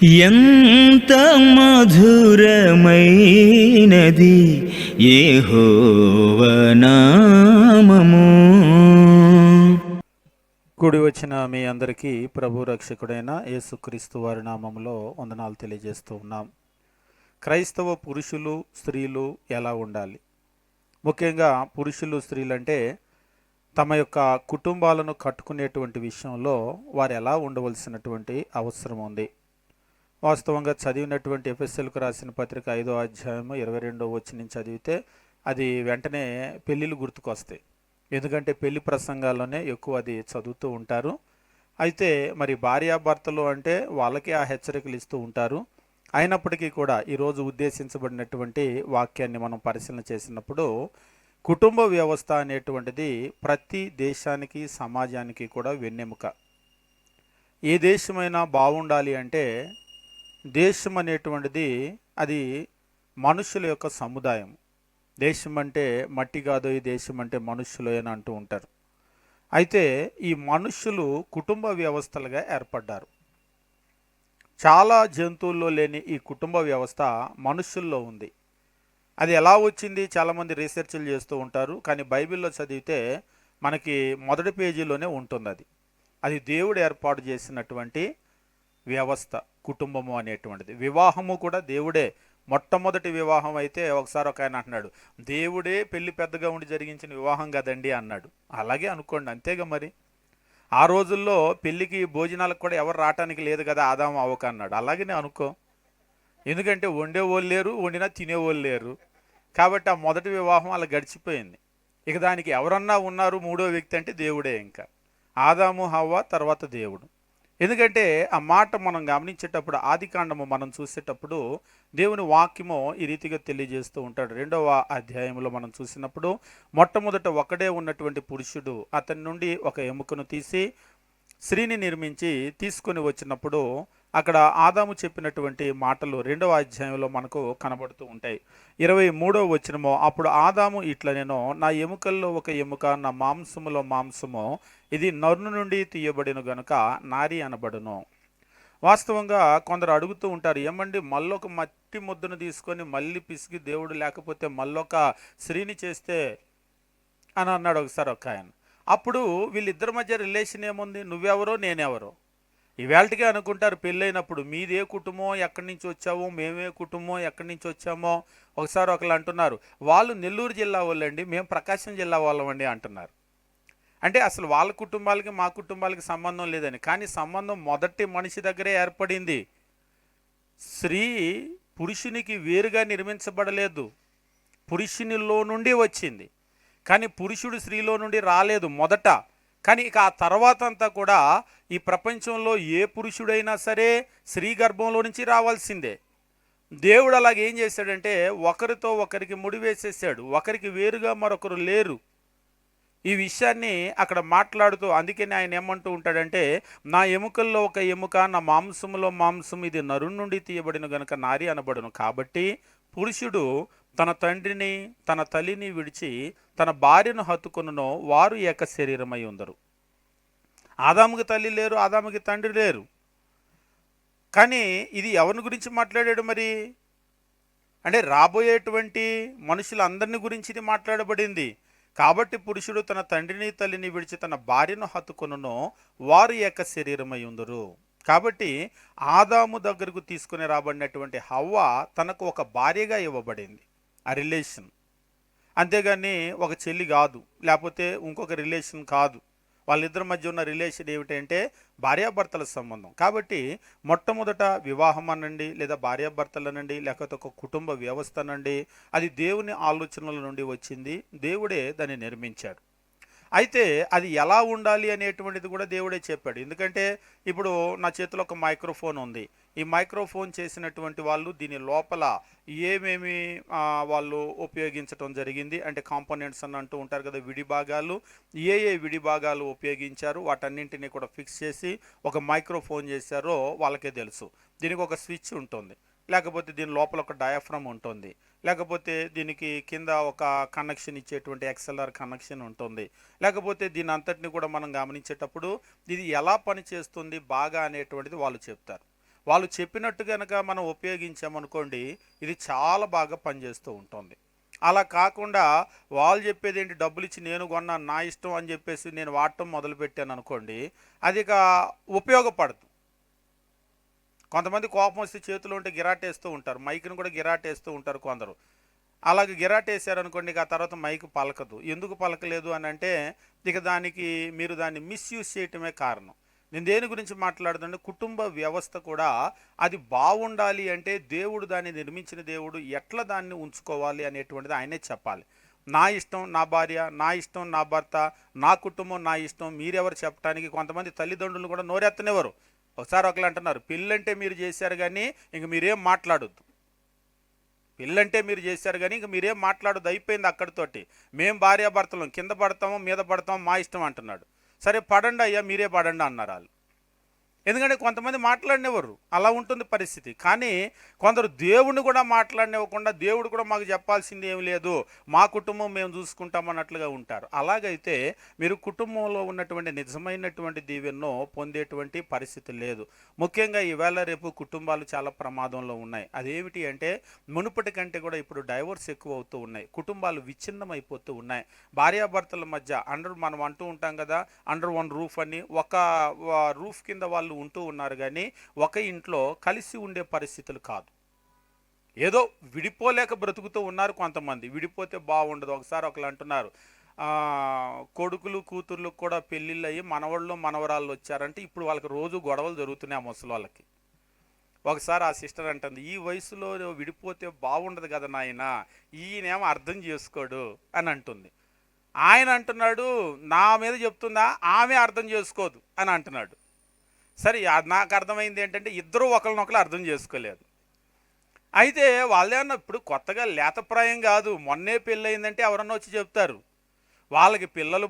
ఎంత మధురమైనది యెహోవా నామము. కూడి వచ్చిన మీ అందరికీ ప్రభు రక్షకుడైన యేసుక్రీస్తు వారి నామంలో వందనాలు తెలియజేస్తూ ఉన్నాం. క్రైస్తవ పురుషులు స్త్రీలు ఎలా ఉండాలి? ముఖ్యంగా పురుషులు స్త్రీలంటే తమ యొక్క కుటుంబాలను కట్టుకునేటువంటి విషయంలో వారు ఎలా ఉండవలసినటువంటి అవసరం ఉంది. వాస్తవంగా చదివినటువంటి ఎఫెసీయులకు రాసిన పత్రిక 5వ అధ్యాయము 22వ వచనం చదివితే అది వెంటనే పెళ్ళిళ్ళు గుర్తుకొస్తాయి. ఎందుకంటే పెళ్లి ప్రసంగాల్లోనే ఎక్కువ అది చదువుతూ ఉంటారు. అయితే మరి భార్యాభర్తలు అంటే వాళ్ళకి ఆ హెచ్చరికలు ఇస్తూ ఉంటారు. అయినప్పటికీ కూడా ఈరోజు ఉద్దేశించబడినటువంటి వాక్యాన్ని మనం పరిశీలన చేసినప్పుడు కుటుంబ వ్యవస్థ అనేటువంటిది ప్రతి దేశానికి సమాజానికి కూడా వెన్నెముక. ఏ దేశమైనా బాగుండాలి అంటే దేశం అనేటువంటిది అది మనుషుల యొక్క సముదాయం. దేశం అంటే మట్టి కాదు, ఈ దేశం అంటే మనుషులు అని అంటూ ఉంటారు. అయితే ఈ మనుషులు కుటుంబ వ్యవస్థలుగా ఏర్పడ్డారు. చాలా జంతువుల్లో లేని ఈ కుటుంబ వ్యవస్థ మనుషుల్లో ఉంది. అది ఎలా వచ్చింది? చాలామంది రీసెర్చ్లు చేస్తూ ఉంటారు. కానీ బైబిల్లో చదివితే మనకి మొదటి పేజీలోనే ఉంటుంది. అది దేవుడు ఏర్పాటు చేసినటువంటి వ్యవస్థ కుటుంబము అనేటువంటిది. వివాహము కూడా దేవుడే. మొట్టమొదటి వివాహం అయితే ఒకసారి ఒక ఆయన అంటున్నాడు, దేవుడే పెళ్లి పెద్దగా ఉండి జరిగించిన వివాహం కదండి అన్నాడు. అలాగే అనుకోండి, అంతేగా మరి. ఆ రోజుల్లో పెళ్లికి భోజనాలకు కూడా ఎవరు రావటానికి లేదు కదా, ఆదాము అవ్వక అన్నాడు. అలాగనే అనుకో. ఎందుకంటే వండేవాళ్ళు లేరు, వండినా తినేవాళ్ళు లేరు. కాబట్టి ఆ మొదటి వివాహం అలా గడిచిపోయింది. ఇక దానికి ఎవరన్నా ఉన్నారు మూడో వ్యక్తి అంటే దేవుడే. ఇంకా ఆదాము హవ్వ తర్వాత దేవుడు. ఎందుకంటే ఆ మాట మనం గమనించేటప్పుడు ఆదికాండము మనం చూసేటప్పుడు దేవుని వాక్యము ఈ రీతిగా తెలియజేస్తూ ఉంటాడు. 2వ అధ్యాయంలో మనం చూసినప్పుడు మొట్టమొదట ఒకడే ఉన్నటువంటి పురుషుడు అతని నుండి ఒక ఎముకను తీసి స్త్రీని నిర్మించి తీసుకొని వచ్చినప్పుడు అక్కడ ఆదాము చెప్పినటువంటి మాటలు 2వ అధ్యాయంలో మనకు కనబడుతూ ఉంటాయి. 23వ వచనము, అప్పుడు ఆదాము ఇట్లా, నేను నా ఎముకల్లో ఒక ఎముక, నా మాంసములో మాంసము, ఇది నరుని నుండి తీయబడిన గనుక నారి అనబడును. వాస్తవంగా కొందరు అడుగుతూ ఉంటారు, ఏమండి మళ్ళొక మట్టి ముద్దను తీసుకొని మళ్ళీ పిసికి దేవుడు లేకపోతే మళ్ళొక స్త్రీని చేస్తే అని అన్నాడు ఒకసారి ఒక ఆయన. అప్పుడు వీళ్ళిద్దరి మధ్య రిలేషన్ ఏముంది? నువ్వెవరో నేనెవరో. ఈవేళకి అనుకుంటారు పెళ్ళైనప్పుడు, మీదే కుటుంబం, ఎక్కడి నుంచి వచ్చామో, మేమే కుటుంబం, ఎక్కడి నుంచి వచ్చామో. ఒకసారి ఒకళ్ళు అంటున్నారు, వాళ్ళు నెల్లూరు జిల్లా వాళ్ళండి, మేము ప్రకాశం జిల్లా వాళ్ళమండి అంటున్నారు. అంటే అసలు వాళ్ళ కుటుంబాలకి మా కుటుంబాలకి సంబంధం లేదని. కానీ సంబంధం మొదటి మనిషి దగ్గరే ఏర్పడింది. స్త్రీ పురుషునికి వేరుగా నిర్మించబడలేదు, పురుషునిలో నుండి వచ్చింది. కానీ పురుషుడు స్త్రీలో నుండి రాలేదు మొదట. కానీ ఇక ఆ తర్వాత అంతా కూడా ఈ ప్రపంచంలో ఏ పురుషుడైనా సరే స్త్రీ గర్భంలో నుంచి రావాల్సిందే. దేవుడు అలాగే ఏం చేశాడంటే ఒకరితో ఒకరికి ముడివేసేసాడు. ఒకరికి వేరుగా మరొకరు లేరు. ఈ విషయాన్ని అక్కడ మాట్లాడుతూ అందుకని ఆయన ఏమంటూ ఉంటాడంటే, నా ఎముకల్లో ఒక ఎముక, నా మాంసములో మాంసం, ఇది నరుని నుండి తీయబడిన గనుక నారి అనబడును. కాబట్టి పురుషుడు తన తండ్రిని తన తల్లిని విడిచి తన భార్యను హత్తుకొనును, వారు ఏక శరీరమై ఉందరు. ఆదాముకి తల్లి లేరు, ఆదాముకి తండ్రి లేరు. కానీ ఇది ఎవరిని గురించి మాట్లాడాడు మరి అంటే రాబోయేటువంటి మనుషులందరిని గురించి ఇది మాట్లాడబడింది. కాబట్టి పురుషుడు తన తండ్రిని తల్లిని విడిచి తన భార్యను హత్తుకొనును, వారు ఏక శరీరమై ఉందరు. కాబట్టి ఆదాము దగ్గరకు తీసుకుని రాబడినటువంటి హవ్వ తనకు ఒక భార్యగా ఇవ్వబడింది. ఆ రిలేషన్ అంతేగాని ఒక చెల్లి కాదు, లేకపోతే ఇంకొక రిలేషన్ కాదు. వాళ్ళిద్దరి మధ్య ఉన్న రిలేషన్ ఏమిటంటే భార్యాభర్తల సంబంధం. కాబట్టి మొట్టమొదట వివాహం అనండి, లేదా భార్యాభర్తలనండి, లేకపోతే ఒక కుటుంబ వ్యవస్థ అనండి, అది దేవుని ఆలోచనల నుండి వచ్చింది. దేవుడే దాన్ని నిర్మించాడు. అయితే అది ఎలా ఉండాలి అనేటువంటిది కూడా దేవుడే చెప్పాడు. ఎందుకంటే ఇప్పుడు నా చేతిలో ఒక మైక్రోఫోన్ ఉంది. ఈ మైక్రోఫోన్ చేసినటువంటి వాళ్ళు దీని లోపల ఏమేమి వాళ్ళు ఉపయోగించడం జరిగింది అంటే కాంపోనెంట్స్ అని అంటూ ఉంటారు కదా, విడిభాగాలు. ఏ విడిభాగాలు ఉపయోగించారు వాటన్నింటినీ కూడా ఫిక్స్ చేసి ఒక మైక్రోఫోన్ చేశారో వాళ్ళకే తెలుసు. దీనికి ఒక స్విచ్ ఉంటుంది, లేకపోతే దీని లోపల ఒక డయాఫ్రమ్ ఉంటుంది, లేకపోతే దీనికి కింద ఒక కనెక్షన్ ఇచ్చేటువంటి ఎక్స్ఎల్ఆర్ కనెక్షన్ ఉంటుంది. లేకపోతే దీని అంతటిని కూడా మనం గమనించేటప్పుడు ఇది ఎలా పనిచేస్తుంది బాగా అనేటువంటిది వాళ్ళు చెప్తారు. వాళ్ళు చెప్పినట్టు కనుక మనం ఉపయోగించామనుకోండి, ఇది చాలా బాగా పనిచేస్తూ ఉంటుంది. అలా కాకుండా వాళ్ళు చెప్పేది ఏంటి, డబ్బులు ఇచ్చి నేను కొన్నాను నా ఇష్టం అని చెప్పేసి నేను వాడటం మొదలుపెట్టాను అనుకోండి, అది ఇక ఉపయోగపడదు. కొంతమంది కోపం వస్తే చేతిలో ఉంటే గిరాటేస్తూ ఉంటారు, మైక్ని కూడా గిరాటేస్తూ ఉంటారు కొందరు. అలాగే గిరాటేసారనుకోండి, ఇక ఆ తర్వాత మైక్ పలకదు. ఎందుకు పలకలేదు అని అంటే, ఇక దానికి మీరు దాన్ని మిస్యూజ్ చేయటమే కారణం. నేను దేని గురించి మాట్లాడుతుంటే, కుటుంబ వ్యవస్థ కూడా అది బాగుండాలి అంటే దేవుడు దాన్ని నిర్మించిన దేవుడు ఎట్లా దాన్ని ఉంచుకోవాలి అనేటువంటిది ఆయనే చెప్పాలి. నా ఇష్టం నా భార్య, నా ఇష్టం నా భర్త, నా కుటుంబం నా ఇష్టం మీరెవరు చెప్పడానికి. కొంతమంది తల్లిదండ్రులు కూడా నోరెత్తనివ్వరు. ఒకసారి ఒకళ్ళు అంటున్నారు, పెళ్ళంటే మీరు చేశారు కానీ ఇంక మీరేం మాట్లాడొద్దు. పెళ్ళంటే మీరు చేశారు కానీ ఇంక మీరేం మాట్లాడొద్దు, అయిపోయింది అక్కడితోటి. మేము భార్యాభర్తలం, కింద పడతాము మీద పడతాము మా ఇష్టం అంటున్నాడు. సరే పడండి అయ్యా, మీరే పడండి అన్నారు వాళ్ళు. ఎందుకంటే కొంతమంది మాట్లాడినవారు, అలా ఉంటుంది పరిస్థితి. కానీ కొందరు దేవుణ్ణి కూడా మాట్లాడినివ్వకుండా, దేవుడు కూడా మాకు చెప్పాల్సింది ఏమి లేదు, మా కుటుంబం మేము చూసుకుంటామన్నట్లుగా ఉంటారు. అలాగైతే మీరు కుటుంబంలో ఉన్నటువంటి నిజమైనటువంటి దీవెనను పొందేటువంటి పరిస్థితి లేదు. ముఖ్యంగా ఈవేళ రేపు కుటుంబాలు చాలా ప్రమాదంలో ఉన్నాయి. అదేమిటి అంటే, మునుపటి కంటే కూడా ఇప్పుడు డైవోర్స్ ఎక్కువ అవుతూ ఉన్నాయి, కుటుంబాలు విచ్ఛిన్నమైపోతూ ఉన్నాయి. భార్యాభర్తల మధ్య మనం అంటూ ఉంటాం కదా, అండర్ వన్ రూఫ్ అని, ఒక రూఫ్ కింద వాళ్ళు ఉంటూ ఉన్నారు కానీ ఒక ఇంట్లో కలిసి ఉండే పరిస్థితులు కాదు. ఏదో విడిపోలేక బ్రతుకుతూ ఉన్నారు కొంతమంది. విడిపోతే బాగుండదు. ఒకసారి ఒకళ్ళు అంటున్నారు, కొడుకులు కూతుర్లకు కూడా పెళ్ళిళ్ళు అయ్యి మనవాళ్ళు మనవరాళ్ళు వచ్చారంటే ఇప్పుడు వాళ్ళకి రోజు గొడవలు జరుగుతున్నాయి ఆ ముసలి వాళ్ళకి. ఒకసారి ఆ సిస్టర్ అంటుంది, ఈ వయసులో విడిపోతే బాగుండదు కదా నాయన, ఈయనేమో అర్థం చేసుకోడు అని అంటుంది. ఆయన అంటున్నాడు, నా మీద చెప్తుందా, ఆమె అర్థం చేసుకోదు అని అంటున్నాడు. సరే, నాకు అర్థమైంది ఏంటంటే ఇద్దరు ఒకరినొకరు అర్థం చేసుకోలేదు. అయితే వాళ్ళేమన్నా ఇప్పుడు కొత్తగా లేతప్రాయం కాదు, మొన్నే పెళ్ళయిందంటే ఎవరన్నా వచ్చి చెప్తారు. వాళ్ళకి పిల్లలు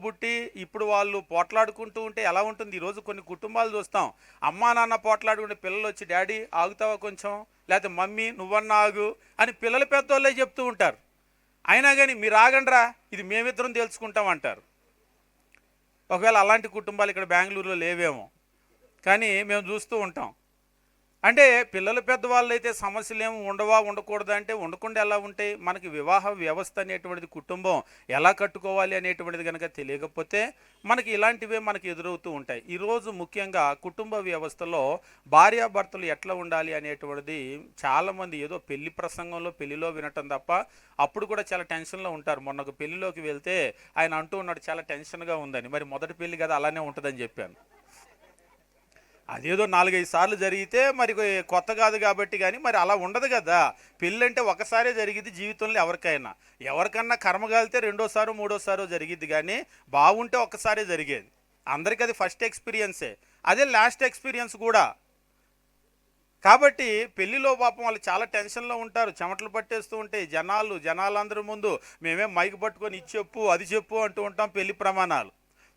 పుట్టి ఇప్పుడు వాళ్ళు పోట్లాడుకుంటూ ఉంటే ఎలా ఉంటుంది. ఈరోజు కొన్ని కుటుంబాలు చూస్తాం, అమ్మా నాన్న పోట్లాడుకుంటే పిల్లలు వచ్చి డాడీ ఆగుతావా కొంచెం, లేకపోతే మమ్మీ నువ్వన్నా ఆగు అని పిల్లలు పెద్దోళ్ళే చెప్తూ ఉంటారు. అయినా కానీ మీరు ఆగండ్రా, ఇది మేమిద్దరం తెలుసుకుంటాం అంటారు. ఒకవేళ అలాంటి కుటుంబాలు ఇక్కడ బెంగళూరులో లేవేమో, కానీ మేము చూస్తూ ఉంటాం. అంటే పిల్లలు పెద్దవాళ్ళు అయితే సమస్యలు ఏమి ఉండకూడదు అంటే ఉండకుండా ఎలా ఉంటాయి. మనకి వివాహ వ్యవస్థ అనేటువంటిది, కుటుంబం ఎలా కట్టుకోవాలి అనేటువంటిది కనుక తెలియకపోతే మనకి ఇలాంటివే మనకి ఎదురవుతూ ఉంటాయి. ఈరోజు ముఖ్యంగా కుటుంబ వ్యవస్థలో భార్యాభర్తలు ఎట్లా ఉండాలి అనేటువంటిది చాలామంది ఏదో పెళ్లి ప్రసంగంలో పెళ్లిలో వినటం తప్ప, అప్పుడు కూడా చాలా టెన్షన్లో ఉంటారు. మొన్న ఒక పెళ్లిలోకి వెళ్తే ఆయన అంటూ ఉన్నాడు చాలా టెన్షన్గా ఉందని. మరి మొదటి పెళ్లి కదా అలానే ఉంటుందని చెప్పాను. అదేదో 4-5 సార్లు జరిగితే మరి కొత్త కాదు కాబట్టి, కానీ మరి అలా ఉండదు కదా. పెళ్ళంటే ఒకసారే జరిగిద్ది జీవితంలో ఎవరికన్నా కర్మగాలితే రెండోసారో మూడోసారో జరిగిద్ది, కానీ బాగుంటే ఒక్కసారే జరిగేది. అందరికీ అది ఫస్ట్ ఎక్స్పీరియన్సే, అదే లాస్ట్ ఎక్స్పీరియన్స్ కూడా. కాబట్టి పెళ్లిలో పాపం వాళ్ళు చాలా టెన్షన్లో ఉంటారు, చెమటలు పట్టేస్తూ ఉంటాయి. జనాలందరి ముందు మేమేం మైక్ పట్టుకొని ఇది చెప్పు అది చెప్పు అంటూ ఉంటాం పెళ్లి ప్రమాణాలు.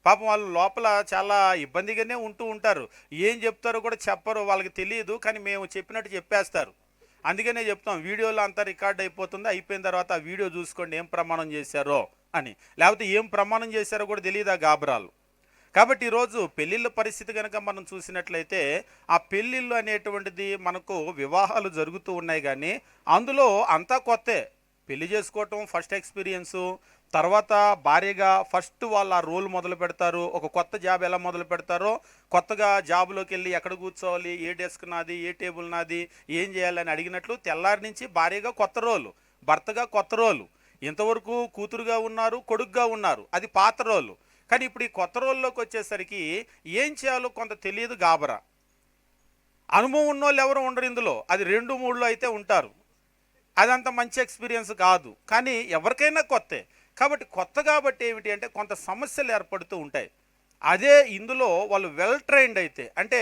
పాపం వాళ్ళు లోపల చాలా ఇబ్బందిగానే ఉంటూ ఉంటారు. ఏం చెప్తారో కూడా చెప్పరు, వాళ్ళకి తెలియదు, కానీ మేము చెప్పినట్టు చెప్పేస్తారు. అందుకనే చెప్తాం, వీడియోలో అంతా రికార్డ్ అయిపోతుంది, అయిపోయిన తర్వాత ఆ వీడియో చూసుకోండి ఏం ప్రమాణం చేశారో అని. లేకపోతే ఏం ప్రమాణం చేశారో కూడా తెలియదు ఆ గాబరాలు. కాబట్టి ఈరోజు పెళ్ళిళ్ళ పరిస్థితి కనుక మనం చూసినట్లయితే, ఆ పెళ్ళిళ్ళు అనేటువంటిది మనకు వివాహాలు జరుగుతూ ఉన్నాయి, కానీ అందులో అంతా కొత్తే. పెళ్లి చేసుకోవటం ఫస్ట్ ఎక్స్పీరియన్సు, తర్వాత భార్యగా ఫస్ట్ వాళ్ళు ఆ రోల్ మొదలు పెడతారు. ఒక కొత్త జాబ్ ఎలా మొదలు పెడతారో, కొత్తగా జాబ్లోకి వెళ్ళి ఎక్కడ కూర్చోవాలి, ఏ డెస్క్ నాది, ఏ టేబుల్ నాది, ఏం చేయాలని అడిగినట్లు తెల్లారి నుంచి భార్యగా కొత్త రోలు, భర్తగా కొత్త రోలు. ఇంతవరకు కూతురుగా ఉన్నారు, కొడుకుగా ఉన్నారు, అది పాత రోలు. కానీ ఇప్పుడు ఈ కొత్త రోల్లోకి వచ్చేసరికి ఏం చేయాలో కొంత తెలియదు, గాబరా. అనుభవం ఉన్న వాళ్ళు ఎవరు ఉండరు ఇందులో, అది 2-3లో అయితే ఉంటారు. అదంత మంచి ఎక్స్పీరియన్స్ కాదు, కానీ ఎవరికైనా కొత్తే. కాబట్టి కొత్త కాబట్టి ఏమిటి అంటే కొంత సమస్యలు ఏర్పడుతూ ఉంటాయి. అదే ఇందులో వాళ్ళు వెల్ ట్రైన్డ్ అయితే, అంటే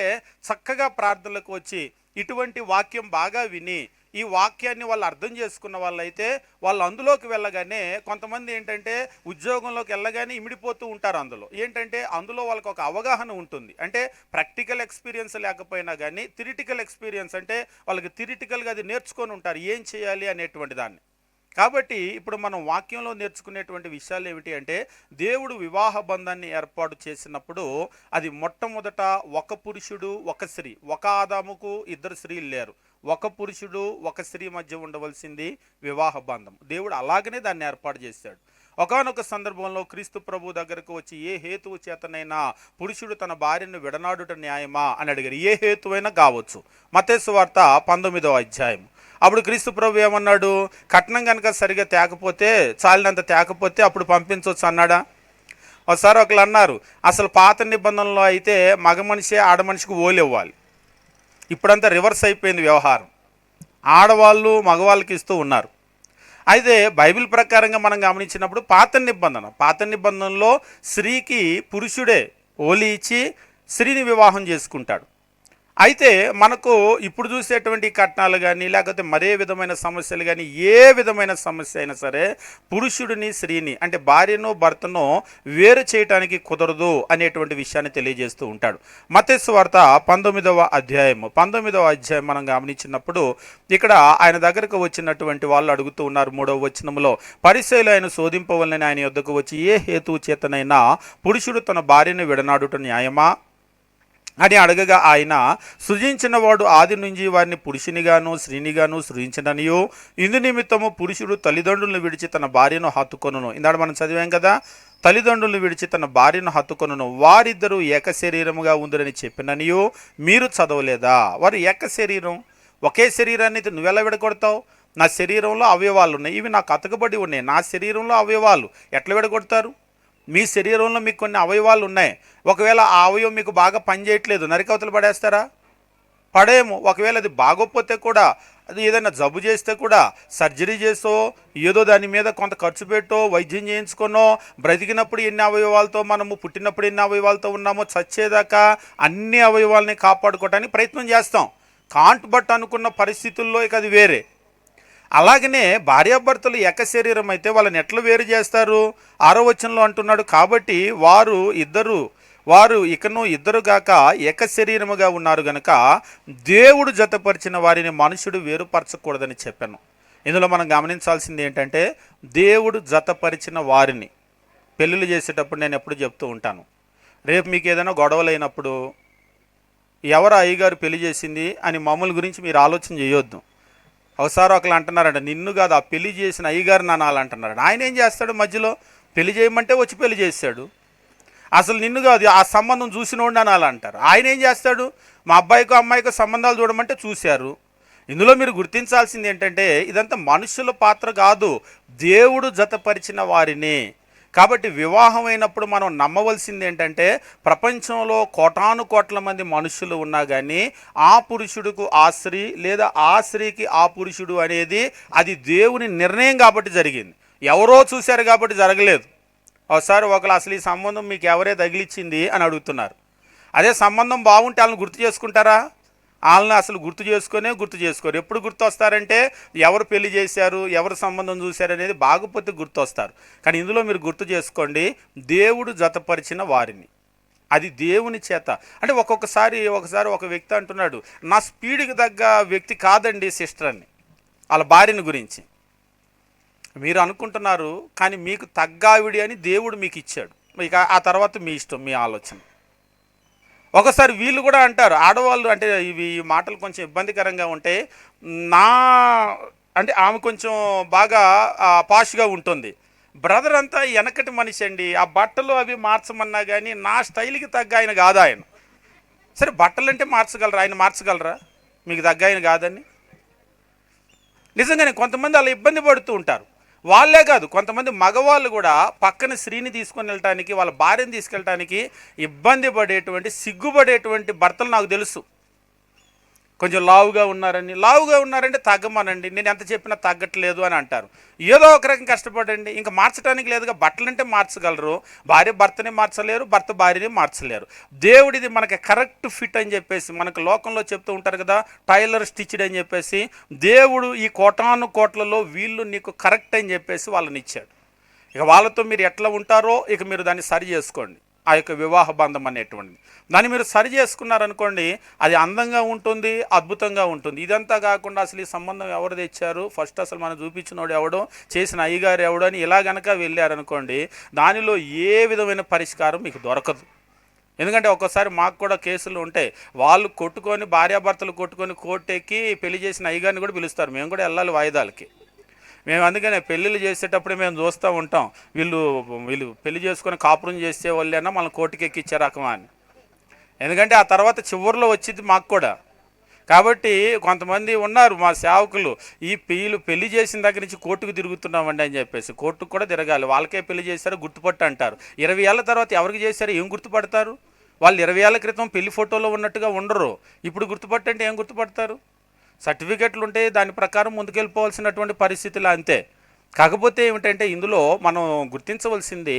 చక్కగా ప్రార్థనలకు వచ్చి ఇటువంటి వాక్యం బాగా విని ఈ వాక్యాన్ని వాళ్ళు అర్థం చేసుకున్న వాళ్ళైతే వాళ్ళు అందులోకి వెళ్ళగానే, కొంతమంది ఏంటంటే ఉద్యోగంలోకి వెళ్ళగానే ఇమిడిపోతూ ఉంటారు. అందులో వాళ్ళకి ఒక అవగాహన ఉంటుంది. అంటే ప్రాక్టికల్ ఎక్స్పీరియన్స్ లేకపోయినా కానీ థిరిటికల్ ఎక్స్పీరియన్స్, అంటే వాళ్ళకి థిరిటికల్గా అది నేర్చుకొని ఉంటారు ఏం చేయాలి అనేటువంటి దాన్ని. కాబట్టి ఇప్పుడు మనం వాక్యంలో నేర్చుకునేటువంటి విషయాలు ఏమిటి అంటే, దేవుడు వివాహ బంధాన్ని ఏర్పాటు చేసినప్పుడు అది మొట్టమొదట ఒక పురుషుడు ఒక స్త్రీ, ఒక ఆదాముకు ఇద్దరు స్త్రీలు లేరు, ఒక పురుషుడు ఒక స్త్రీ మధ్య ఉండవలసింది వివాహ బంధం. దేవుడు అలాగనే దాన్ని ఏర్పాటు చేశాడు. ఒకానొక సందర్భంలో క్రీస్తు ప్రభు దగ్గరకు వచ్చి ఏ హేతువు చేతనైనా పురుషుడు తన భార్యను విడనాడుట న్యాయమా అని అడిగారు. ఏ హేతువైనా కావచ్చు. మత్తయి సువార్త 19వ అధ్యాయం. అప్పుడు క్రీస్తు ప్రభు ఏమన్నాడు? కట్నం కనుక సరిగా తేకపోతే, చాలినంత తేకపోతే అప్పుడు పంపించవచ్చు అన్నాడా? ఒకసారి ఒకళ్ళు అన్నారు, అసలు పాత నిబంధనలో అయితే మగ మనిషి ఆడ మనిషికి ఓలు ఇవ్వాలి. ఇప్పుడంతా రివర్స్ అయిపోయింది వ్యవహారం. ఆడవాళ్ళు మగవాళ్ళకి ఇస్తూ ఉన్నారు. అయితే బైబిల్ ప్రకారంగా మనం గమనించినప్పుడు పాత నిబంధనలో స్త్రీకి పురుషుడే ఓలి ఇచ్చి స్త్రీని వివాహం చేసుకుంటాడు. అయితే మనకు ఇప్పుడు చూసేటువంటి కట్నాలు కానీ లేకపోతే మరే విధమైన సమస్యలు కానీ, ఏ విధమైన సమస్య అయినా సరే పురుషుడిని స్త్రీని అంటే భార్యను భర్తను వేరు చేయటానికి కుదరదు అనేటువంటి విషయాన్ని తెలియజేస్తూ ఉంటాడు. మత్తయి సువార్త 19వ అధ్యాయం మనం గమనించినప్పుడు ఇక్కడ ఆయన దగ్గరకు వచ్చినటువంటి వాళ్ళు అడుగుతూ ఉన్నారు. 3వ వచనంలో, పరిసయ్యులు ఆయన శోధింపవలనని ఆయన యొద్దకు వచ్చి, ఏ హేతువు చేతనైనా పురుషుడు తన భార్యను విడనాడుట న్యాయమా అని అడగగా, ఆయన సృజించిన వాడు ఆది నుంచి వారిని పురుషునిగాను స్త్రీనిగాను సృజించిననియో, ఇందు నిమిత్తము పురుషుడు తల్లిదండ్రులను విడిచి తన భార్యను హత్తుకొనును. ఇందాక మనం చదివాం కదా, తల్లిదండ్రులను విడిచి తన భార్యను హత్తుకొనును, వారిద్దరూ ఏక శరీరముగా ఉందరని చెప్పిననియో మీరు చదవలేదా? వారు ఏక శరీరం, ఒకే శరీరాన్ని నువ్వెలా విడగొడతావు? నా శరీరంలో అవయవాలు ఉన్నాయి, ఇవి నాకు అతకబడి ఉన్నాయి, నా శరీరంలో అవయవాలు ఎట్లా విడగొడతారు? మీ శరీరంలో మీకు కొన్ని అవయవాలు ఉన్నాయి. ఒకవేళ ఆ అవయవం మీకు బాగా పనిచేయట్లేదు, నరికవతలు పడేస్తారా? పడేమో. ఒకవేళ అది బాగోకపోతే కూడా, అది ఏదైనా జబ్బు చేస్తే కూడా సర్జరీ చేసో ఏదో దాని మీద కొంత ఖర్చు పెట్టో వైద్యం చేయించుకునో, బ్రతికినప్పుడు ఎన్ని అవయవాలతో మనము పుట్టినప్పుడు ఎన్ని అవయవాలతో ఉన్నామో చచ్చేదాకా అన్ని అవయవాలని కాపాడుకోవడానికి ప్రయత్నం చేస్తాం. కాంట్ బట్ అనుకున్న పరిస్థితుల్లో ఇక అది వేరే. అలాగనే భార్యాభర్తలు ఏక శరీరం అయితే వాళ్ళని ఎట్లా వేరు చేస్తారు? 6వ వచనంలో అంటున్నాడు, కాబట్టి వారు ఇకను ఇద్దరు గాక ఏక శరీరముగా ఉన్నారు గనుక దేవుడు జతపరిచిన వారిని మనుషుడు వేరుపరచకూడదని చెప్పాను. ఇందులో మనం గమనించాల్సింది ఏంటంటే, దేవుడు జతపరిచిన వారిని పెళ్ళిళ్ళు చేసేటప్పుడు నేను ఎప్పుడు చెప్తూ ఉంటాను, రేపు మీకు ఏదైనా గొడవలు అయినప్పుడు ఎవరు అయ్యగారు పెళ్లి చేసింది అని మమ్మల్ని గురించి మీరు ఆలోచన చేయొద్దు. ఒకసారి ఒకళ్ళు అంటున్నారంట, నిన్ను కాదు ఆ పెళ్లి చేసిన అయ్యగారు నానాలంటున్నాడు. ఆయన ఏం చేస్తాడు? మధ్యలో పెళ్లి చేయమంటే వచ్చి పెళ్లి చేస్తాడు. అసలు నిన్ను కాదు ఆ సంబంధం చూసినోడు అనాలంటారు. ఆయన ఏం చేస్తాడు? మా అబ్బాయికో అమ్మాయికో సంబంధాలు చూడమంటే చూశారు. ఇందులో మీరు గుర్తించాల్సింది ఏంటంటే, ఇదంతా మనుషుల పాత్ర కాదు, దేవుడు జతపరిచిన వారిని. కాబట్టి వివాహం అయినప్పుడు మనం నమ్మవలసింది ఏంటంటే, ప్రపంచంలో కోటాను కోట్ల మంది మనుషులు ఉన్నా కానీ ఆ పురుషుడుకు ఆ స్త్రీ లేదా ఆ స్త్రీకి ఆ పురుషుడు అనేది అది దేవుని నిర్ణయం కాబట్టి జరిగింది, ఎవరో చూశారు కాబట్టి జరగలేదు. ఒకసారి ఒకరు అసలు ఈ సంబంధం మీకు ఎవరే తగిలిచ్చింది అని అడుగుతున్నారు. అదే సంబంధం బాగుంటే వాళ్ళని గుర్తు చేసుకుంటారా? వాళ్ళని అసలు గుర్తు చేసుకోరు. ఎప్పుడు గుర్తు వస్తారంటే, ఎవరు పెళ్లి చేశారు, ఎవరు సంబంధం చూశారు అనేది బాగపోతే గుర్తు వస్తారు. కానీ ఇందులో మీరు గుర్తు చేసుకోండి, దేవుడు జతపరిచిన వారిని, అది దేవుని చేత. అంటే ఒకసారి ఒక వ్యక్తి అంటున్నాడు, నా స్పీడ్కి తగ్గ వ్యక్తి కాదండి సిస్టర్ అని, వాళ్ళ భార్యని గురించి. మీరు అనుకుంటున్నారు, కానీ మీకు తగ్గావిడి అని దేవుడు మీకు ఇచ్చాడు. ఇక ఆ తర్వాత మీ ఇష్టం, మీ ఆలోచన. ఒకసారి వీళ్ళు కూడా అంటారు, ఆడవాళ్ళు అంటే ఇవి మాటలు కొంచెం ఇబ్బందికరంగా ఉంటాయి. అంటే ఆమె కొంచెం బాగా పాష్గా ఉంటుంది, బ్రదర్ అంతా వెనకటి మనిషి అండి, ఆ బట్టలు అవి మార్చమన్నా కానీ నా స్టైల్కి తగ్గ ఆయన కాదు ఆయన. సరే బట్టలు అంటే మార్చగలరా, ఆయన మార్చగలరా? మీకు తగ్గ ఆయన కాదని. నిజంగానే కొంతమంది అలా ఇబ్బంది పడుతూ ఉంటారు. వాళ్ళే కాదు, కొంతమంది మగవాళ్ళు కూడా పక్కన స్త్రీని తీసుకొని వెళ్ళటానికి, వాళ్ళ భార్యను తీసుకెళ్ళటానికి ఇబ్బంది పడేటువంటి, సిగ్గుపడేటువంటి భర్తలు నాకు తెలుసు. కొంచెం లావుగా ఉన్నారంటే తగ్గమనండి, నేను ఎంత చెప్పినా తగ్గట్లేదు అని అంటారు. ఏదో ఒక రకం కష్టపడండి, ఇంకా మార్చడానికి లేదుగా. బట్టలంటే మార్చగలరు, భార్య భర్తని మార్చలేరు, భర్త భార్యని మార్చలేరు. దేవుడిది మనకి కరెక్ట్ ఫిట్ అని చెప్పేసి మనకు లోకంలో చెప్తూ ఉంటారు కదా, టైలర్ స్టిచ్డ్ అని చెప్పేసి. దేవుడు ఈ కోటాను కోట్లలో వీళ్ళు నీకు కరెక్ట్ అని చెప్పేసి వాళ్ళని ఇచ్చాడు. ఇక వాళ్ళతో మీరు ఎట్లా ఉంటారో ఇక మీరు దాన్ని సరి చేసుకోండి. ఆ యొక్క వివాహ బంధం అనేటువంటిది. దాన్ని మీరు సరి చేసుకున్నారనుకోండి, అది అందంగా ఉంటుంది, అద్భుతంగా ఉంటుంది. ఇదంతా కాకుండా అసలు ఈ సంబంధం ఎవరు తెచ్చారు, ఫస్ట్ అసలు మనం చూపించినోడు ఎవడో, చేసిన అయ్యగారు ఎవడో అని ఇలా గనక వెళ్ళారనుకోండి, దానిలో ఏ విధమైన పరిష్కారం మీకు దొరకదు. ఎందుకంటే ఒక్కోసారి మాకు కూడా కేసులు ఉంటాయి. వాళ్ళు కొట్టుకొని, భార్యాభర్తలు కొట్టుకొని కోర్టెక్కి పెళ్లి చేసిన అయ్యగారిని కూడా పిలుస్తారు. మేము కూడా వెళ్ళాలి వాయిదాలకి. మేము అందుకనే పెళ్ళిళ్ళు చేసేటప్పుడే మేము చూస్తూ ఉంటాం, వీళ్ళు వీళ్ళు పెళ్లి చేసుకొని కాపురం చేసే వాళ్ళైనా మనం కోర్టుకి ఎక్కిచ్చే రకమా అని. ఎందుకంటే ఆ తర్వాత చివరిలో వచ్చింది మాకు కూడా. కాబట్టి కొంతమంది ఉన్నారు మా సేవకులు, ఈ వీళ్ళు పెళ్లి చేసిన దగ్గర నుంచి కోర్టుకు తిరుగుతున్నామండి అని చెప్పేసి. కోర్టుకు కూడా తిరగాలి, వాళ్ళకే పెళ్లి చేశారు గుర్తుపట్టు అంటారు. 20 ఏళ్ళ తర్వాత ఎవరికి చేశారు, ఏం గుర్తుపడతారు? వాళ్ళు 20 ఏళ్ళ క్రితం పెళ్లి ఫోటోలో ఉన్నట్టుగా ఉండరు. ఇప్పుడు గుర్తుపట్టు అంటే ఏం గుర్తుపడతారు? సర్టిఫికెట్లు ఉంటే దాని ప్రకారం ముందుకెళ్ళిపోవాల్సినటువంటి పరిస్థితులు అంతే. కాకపోతే ఏమిటంటే ఇందులో మనం గుర్తించవలసింది,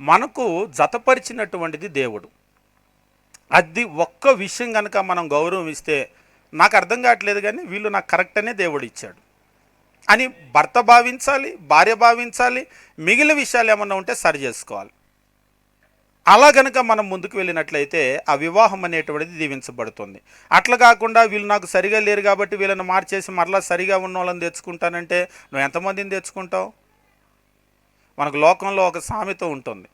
మనకు జతపరిచినటువంటిది దేవుడు. అది ఒక్క విషయం కనుక మనం గౌరవం ఇస్తే, నాకు అర్థం కావట్లేదు కానీ వీళ్ళు నాకు కరెక్ట్ అనే దేవుడు ఇచ్చాడు అని భర్త భావించాలి, భార్య భావించాలి. మిగిలిన విషయాలు ఏమన్నా ఉంటే సరి చేసుకోవాలి. అలా గనక మనం ముందుకు వెళ్ళినట్లయితే ఆ వివాహం అనేటువంటిది దీవించబడుతుంది. అట్లా కాకుండా వీళ్ళు నాకు సరిగా లేరు కాబట్టి వీళ్ళని మార్చేసి మరలా సరిగా ఉన్న వాళ్ళని తెచ్చుకుంటానంటే నువ్వు ఎంతమందిని తెచ్చుకుంటావు? మనకు లోకంలో ఒక సామెత ఉంటుంది,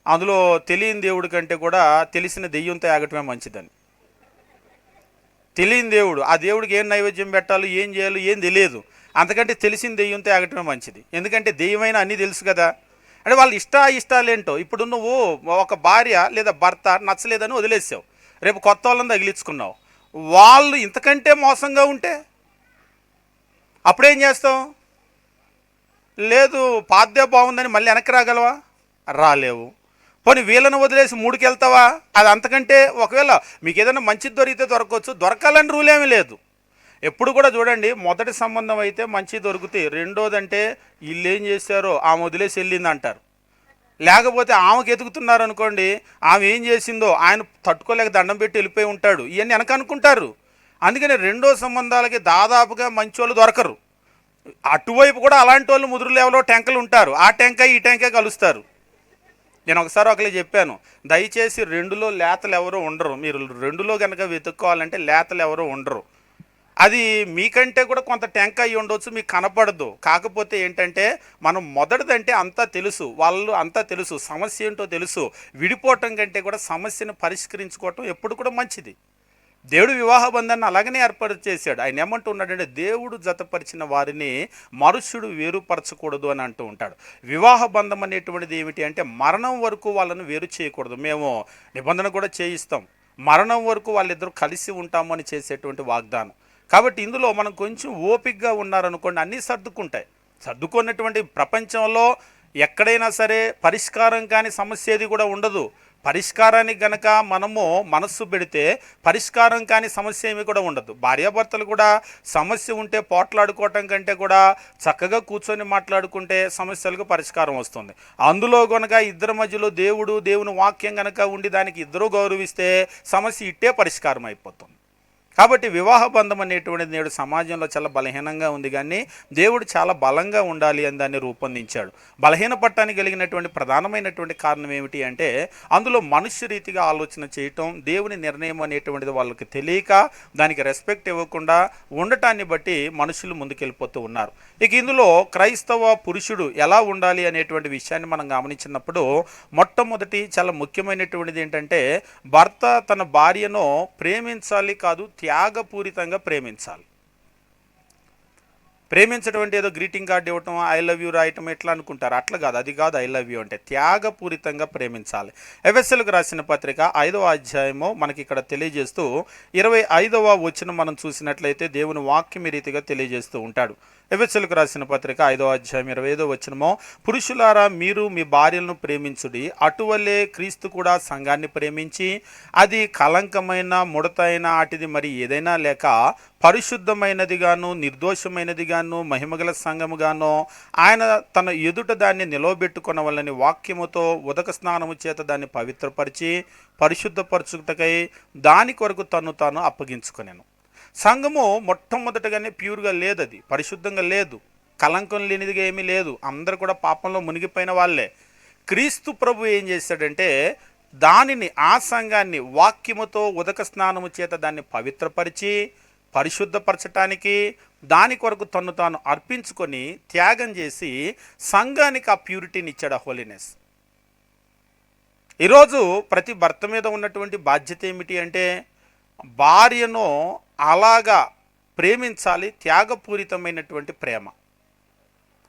అందులో తెలియని దేవుడి కంటే కూడా తెలిసిన దెయ్యంతో ఆగటమే మంచిదని. తెలియని దేవుడు, ఆ దేవుడికి ఏం నైవేద్యం పెట్టాలో, ఏం చేయాలో ఏం తెలియదు. అంతకంటే తెలిసిన దెయ్యంతో ఆగటమే మంచిది. ఎందుకంటే దెయ్యమైన అన్నీ తెలుసు కదా. అంటే వాళ్ళ ఇష్టాలేంటో. ఇప్పుడు నువ్వు ఒక భార్య లేదా భర్త నచ్చలేదని వదిలేసావు, రేపు కొత్త వాళ్ళని తగిలించుకున్నావు, వాళ్ళు ఇంతకంటే మోసంగా ఉంటే అప్పుడేం చేస్తావు? లేదు పాద్య బాగుందని మళ్ళీ వెనక్కి రాగలవా? రాలేవు. పోనీ వీళ్ళని వదిలేసి 3కి వెళ్తావా? అది అంతకంటే, ఒకవేళ మీకు ఏదైనా మంచిది దొరికితే దొరకవచ్చు, దొరకాలని రూల్ ఏమీ లేదు. ఎప్పుడు కూడా చూడండి, మొదటి సంబంధం అయితే మంచి దొరుకుతాయి, రెండోదంటే వీళ్ళు ఏం చేశారో ఆమె వదిలేసి వెళ్ళింది అంటారు. లేకపోతే ఆమెకు ఎతుకుతున్నారు అనుకోండి, ఆమె ఏం చేసిందో ఆయన తట్టుకోలేక దండం పెట్టి వెళ్ళిపోయి ఉంటాడు, ఇవన్నీ వెనక అనుకుంటారు. అందుకని రెండో సంబంధాలకి దాదాపుగా మంచి వాళ్ళు దొరకరు. అటువైపు కూడా అలాంటి వాళ్ళు ముదురు లేవలో టెంకలు ఉంటారు, ఆ టెంకాయ ఈ టెంకాయ కలుస్తారు. నేను ఒకసారి ఒకలే చెప్పాను, దయచేసి రెండులో లేతలు ఎవరో ఉండరు. మీరు రెండులో కనుక వెతుక్కోవాలంటే లేతలు ఎవరో ఉండరు. అది మీకంటే కూడా కొంత టెంకాయ ఉండవచ్చు, మీకు కనపడదు. కాకపోతే ఏంటంటే మనం మొదటిదంటే అంతా తెలుసు, వాళ్ళు అంతా తెలుసు, సమస్య ఏంటో తెలుసు. విడిపోవటం కంటే కూడా సమస్యను పరిష్కరించుకోవటం ఎప్పుడు కూడా మంచిది. దేవుడు వివాహ బంధాన్ని అలాగనే ఏర్పాటు చేశాడు. ఆయన ఏమంటున్నాడంటే, దేవుడు జతపరిచిన వారిని మనుష్యుడు వేరుపరచకూడదు అని అంటూ ఉంటాడు. వివాహ బంధం అనేటువంటిది ఏమిటి అంటే, మరణం వరకు వాళ్ళను వేరు చేయకూడదు. మేము నిబంధన కూడా చేయిస్తాం, మరణం వరకు వాళ్ళిద్దరూ కలిసి ఉంటాము అని చేసేటువంటి వాగ్దానం. కాబట్టి ఇందులో మనం కొంచెం ఓపికగా ఉన్నారనుకోండి, అన్నీ సర్దుకుంటాయి. సర్దుకున్నటువంటి ప్రపంచంలో ఎక్కడైనా సరే పరిష్కారం కాని సమస్య ఏది కూడా ఉండదు. పరిష్కారానికి గనక మనము మనస్సు పెడితే పరిష్కారం కాని సమస్య ఏమి కూడా ఉండదు. భార్యాభర్తలు కూడా సమస్య ఉంటే పోట్లాడుకోవటం కంటే కూడా చక్కగా కూర్చొని మాట్లాడుకుంటే సమస్యలకు పరిష్కారం వస్తుంది. అందులో కనుక ఇద్దరి మధ్యలో దేవుని వాక్యం కనుక ఉండి దానికి ఇద్దరూ గౌరవిస్తే సమస్య ఇట్టే పరిష్కారం అయిపోతుంది. కాబట్టి వివాహ బంధం అనేటువంటిది నేడు సమాజంలో చాలా బలహీనంగా ఉంది, కానీ దేవుడు చాలా బలంగా ఉండాలి అని దాన్ని రూపొందించాడు. బలహీనపడటానికి కలిగినటువంటి ప్రధానమైనటువంటి కారణం ఏమిటి అంటే, అందులో మనుష్య రీతిగా ఆలోచన చేయటం, దేవుని నిర్ణయం అనేటువంటిది వాళ్ళకి తెలియక దానికి రెస్పెక్ట్ ఇవ్వకుండా ఉండటాన్ని బట్టి మనుషులు ముందుకెళ్ళిపోతూ ఉన్నారు. ఇక ఇందులో క్రైస్తవ పురుషుడు ఎలా ఉండాలి అనేటువంటి విషయాన్ని మనం గమనించినప్పుడు, మొట్టమొదటి చాలా ముఖ్యమైనటువంటిది ఏంటంటే, భర్త తన భార్యను ప్రేమించాలి కాదు, త్యాగపూరితంగా ప్రేమించాలి. ప్రేమించడం అంటే ఏదో గ్రీటింగ్ కార్డు ఇవ్వటం, ఐ లవ్ యూ రాయటం ఎట్లా అనుకుంటారు, అట్లా కాదు. అది కాదు ఐ లవ్ యూ అంటే, త్యాగపూరితంగా ప్రేమించాలి. ఎఫెసీయులకు రాసిన పత్రిక 5వ అధ్యాయము మనకి ఇక్కడ తెలియజేస్తూ 25వ వచనం మనం చూసినట్లయితే దేవుని వాక్యం ఈ రీతిగా తెలియజేస్తూ ఉంటాడు. ఎఫెసీయులకు రాసిన పత్రిక 5వ అధ్యాయం 25వ వచనము, పురుషులారా మీరు మీ భార్యలను ప్రేమించుడి, అటువలే క్రీస్తు కూడా సంఘాన్ని ప్రేమించి అది కలంకమైన ముడతైన అటిది మరి ఏదైనా లేక పరిశుద్ధమైనదిగాను నిర్దోషమైనదిగాను మహిమగల సంఘముగాను ఆయన తన ఎదుట దాన్ని నిలవబెట్టుకొనవలని వాక్యముతో ఉదక స్నానము చేత దాన్ని పవిత్రపరిచి పరిశుద్ధపరచుటకై దాని కొరకు తను తాను అప్పగించుకొనెను. సంఘము మొట్టమొదటగానే ప్యూర్గా లేదు, అది పరిశుద్ధంగా లేదు, కలంకం లేనిదిగా ఏమీ లేదు. అందరూ కూడా పాపంలో మునిగిపోయిన వాళ్ళే. క్రీస్తు ప్రభు ఏం చేశాడంటే దానిని ఆ సంఘాన్ని వాక్యముతో ఉదక స్నానము చేత దాన్ని పవిత్రపరిచి పరిశుద్ధపరచటానికి దాని కొరకు తన్ను తాను అర్పించుకొని త్యాగం చేసి సంఘానికి ఆ ప్యూరిటీని ఇచ్చాడు, ఆ హోలీనెస్. ఈరోజు ప్రతి భర్త మీద ఉన్నటువంటి బాధ్యత ఏమిటి అంటే భార్యను అలాగా ప్రేమించాలి. త్యాగపూరితమైనటువంటి ప్రేమ.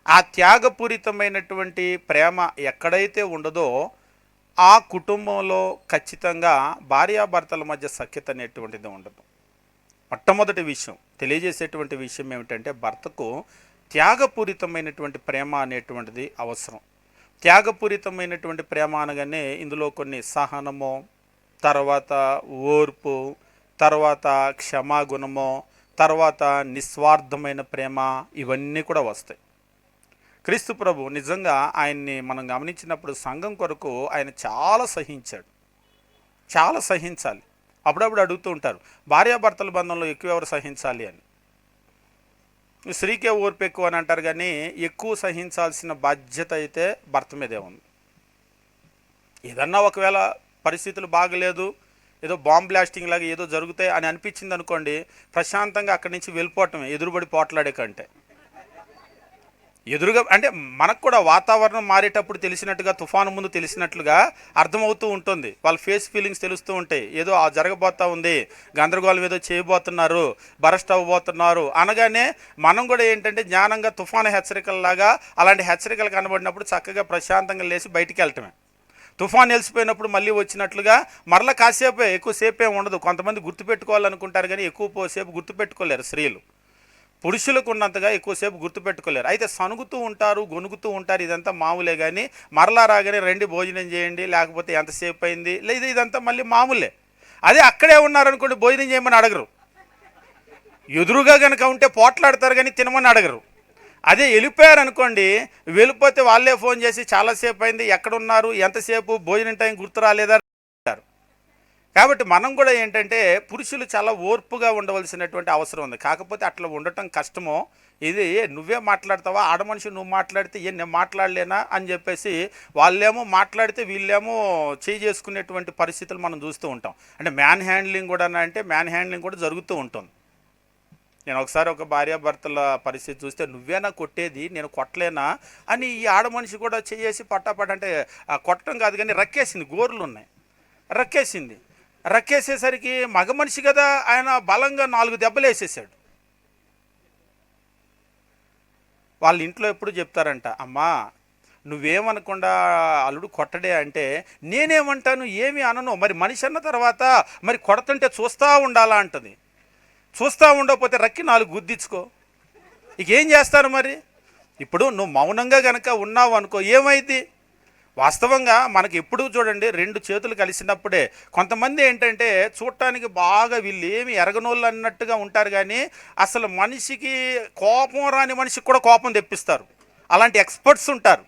ఆ త్యాగపూరితమైనటువంటి ప్రేమ ఎక్కడైతే ఉండదో ఆ కుటుంబంలో ఖచ్చితంగా భార్యాభర్తల మధ్య సఖ్యత అనేటువంటిది ఉండదు. మొట్టమొదటి విషయం తెలియజేసేటువంటి విషయం ఏమిటంటే భర్తకు త్యాగపూరితమైనటువంటి ప్రేమ అనేటువంటిది అవసరం. త్యాగపూరితమైనటువంటి ప్రేమ అనగానే ఇందులో కొన్ని సహనము, తర్వాత ఓర్పు, తర్వాత క్షమాగుణము, తర్వాత నిస్వార్థమైన ప్రేమ, ఇవన్నీ కూడా వస్తాయి. క్రీస్తు ప్రభు నిజంగా ఆయన్ని మనం గమనించినప్పుడు సంఘం కొరకు ఆయన చాలా సహించాడు. చాలా సహించాలి. అప్పుడప్పుడు అడుగుతూ ఉంటారు భార్యాభర్తల బంధంలో ఎక్కువ ఎవరు సహించాలి అని. స్త్రీకే ఓర్పు ఎక్కువ అని అంటారు, కానీ ఎక్కువ సహించాల్సిన బాధ్యత అయితే భర్త మీదే ఉంది. ఏదన్నా ఒకవేళ పరిస్థితులు బాగలేదు, ఏదో బాంబ్ బ్లాస్టింగ్ లాగా ఏదో జరుగుతాయి అని అనిపించింది అనుకోండి, ప్రశాంతంగా అక్కడి నుంచి వెళ్ళిపోవటమే, ఎదురుబడి పోట్లాడే కంటే. ఎదురుగా అంటే మనకు కూడా వాతావరణం మారేటప్పుడు తెలిసినట్టుగా, తుఫాను ముందు తెలిసినట్లుగా అర్థమవుతూ ఉంటుంది. వాళ్ళ ఫేస్ ఫీలింగ్స్ తెలుస్తూ ఉంటాయి. ఏదో జరగబోతూ ఉంది, గందరగోళం ఏదో చేయబోతున్నారు, బరస్ట్ అవ్వబోతున్నారు అనగానే మనం కూడా ఏంటంటే జ్ఞానంగా తుఫాను హెచ్చరికలలాగా అలాంటి హెచ్చరికలు కనబడినప్పుడు చక్కగా ప్రశాంతంగా లేచి బయటికి వెళ్ళటమే. తుఫాన్ వెలిసిపోయినప్పుడు మళ్ళీ వచ్చినట్లుగా మరలా కాసేపే, ఎక్కువసేపే ఉండదు. కొంతమంది గుర్తుపెట్టుకోవాలనుకుంటారు కానీ ఎక్కువసేపు గుర్తుపెట్టుకోలేరు స్త్రీలు. పురుషులకు ఉన్నంతగా ఎక్కువసేపు గుర్తుపెట్టుకోలేరు. అయితే సనుగుతూ ఉంటారు, గొనుగుతూ ఉంటారు, ఇదంతా మామూలే. కానీ మరలా రాగానే రండి భోజనం చేయండి, లేకపోతే ఎంతసేపు అయింది, లేదా ఇదంతా మళ్ళీ మామూలే. అదే అక్కడే ఉన్నారనుకోండి, భోజనం చేయమని అడగరు. ఎదురుగా కనుక ఉంటే పోట్లాడతారు కానీ తినమని అడగరు. అదే వెళ్ళిపోయారనుకోండి, వెళ్ళిపోతే వాళ్ళే ఫోన్ చేసి చాలాసేపు అయింది, ఎక్కడున్నారు, ఎంతసేపు, భోజనం టైం గుర్తు రాలేదా అంటారు. కాబట్టి మనం కూడా ఏంటంటే పురుషులు చాలా ఓర్పుగా ఉండవలసినటువంటి అవసరం ఉంది. కాకపోతే అట్లా ఉండటం కష్టమో. ఇది నువ్వే మాట్లాడతావా, ఆడ మనిషి నువ్వు మాట్లాడితే నేను మాట్లాడలేనా అని చెప్పేసి వాళ్ళేమో మాట్లాడితే వీళ్ళేమో చేసుకునేటువంటి పరిస్థితులు మనం చూస్తూ ఉంటాం. అంటే మ్యాన్ హ్యాండ్లింగ్ కూడా జరుగుతూ ఉంటుంది. నేను ఒకసారి ఒక భార్యాభర్తల పరిస్థితి చూస్తే, నువ్వేనా కొట్టేది, నేను కొట్టలేనా అని ఈ ఆడ మనిషి కూడా చేసి పట్టాపట్ అంటే కొట్టడం కాదు కానీ రక్కేసింది, గోర్లు ఉన్నాయి, రక్కేసేసరికి మగ మనిషి కదా ఆయన బలంగా 4 దెబ్బలు వేసేసాడు. వాళ్ళ ఇంట్లో ఎప్పుడు చెప్తారంట, అమ్మా నువ్వేమనకుండా అల్లుడు కొట్టడే అంటే, నేనేమంటాను, ఏమి అనను, మరి మనిషి అన్న తర్వాత మరి కొడతంటే చూస్తూ ఉండాలా అంటది. చూస్తూ ఉండకపోతే రక్కి 4 గుద్దించుకో, ఇక ఏం చేస్తారు మరి. ఇప్పుడు నువ్వు మౌనంగా కనుక ఉన్నావు అనుకో, ఏమైంది. వాస్తవంగా మనకి ఎప్పుడూ చూడండి 2 చేతులు కలిసినప్పుడే. కొంతమంది ఏంటంటే చూడటానికి బాగా వీళ్ళు ఏమి ఎరగనోళ్ళు అన్నట్టుగా ఉంటారు, కానీ అసలు మనిషికి కోపం రాని మనిషికి కూడా కోపం తెప్పిస్తారు. అలాంటి ఎక్స్పర్ట్స్ ఉంటారు.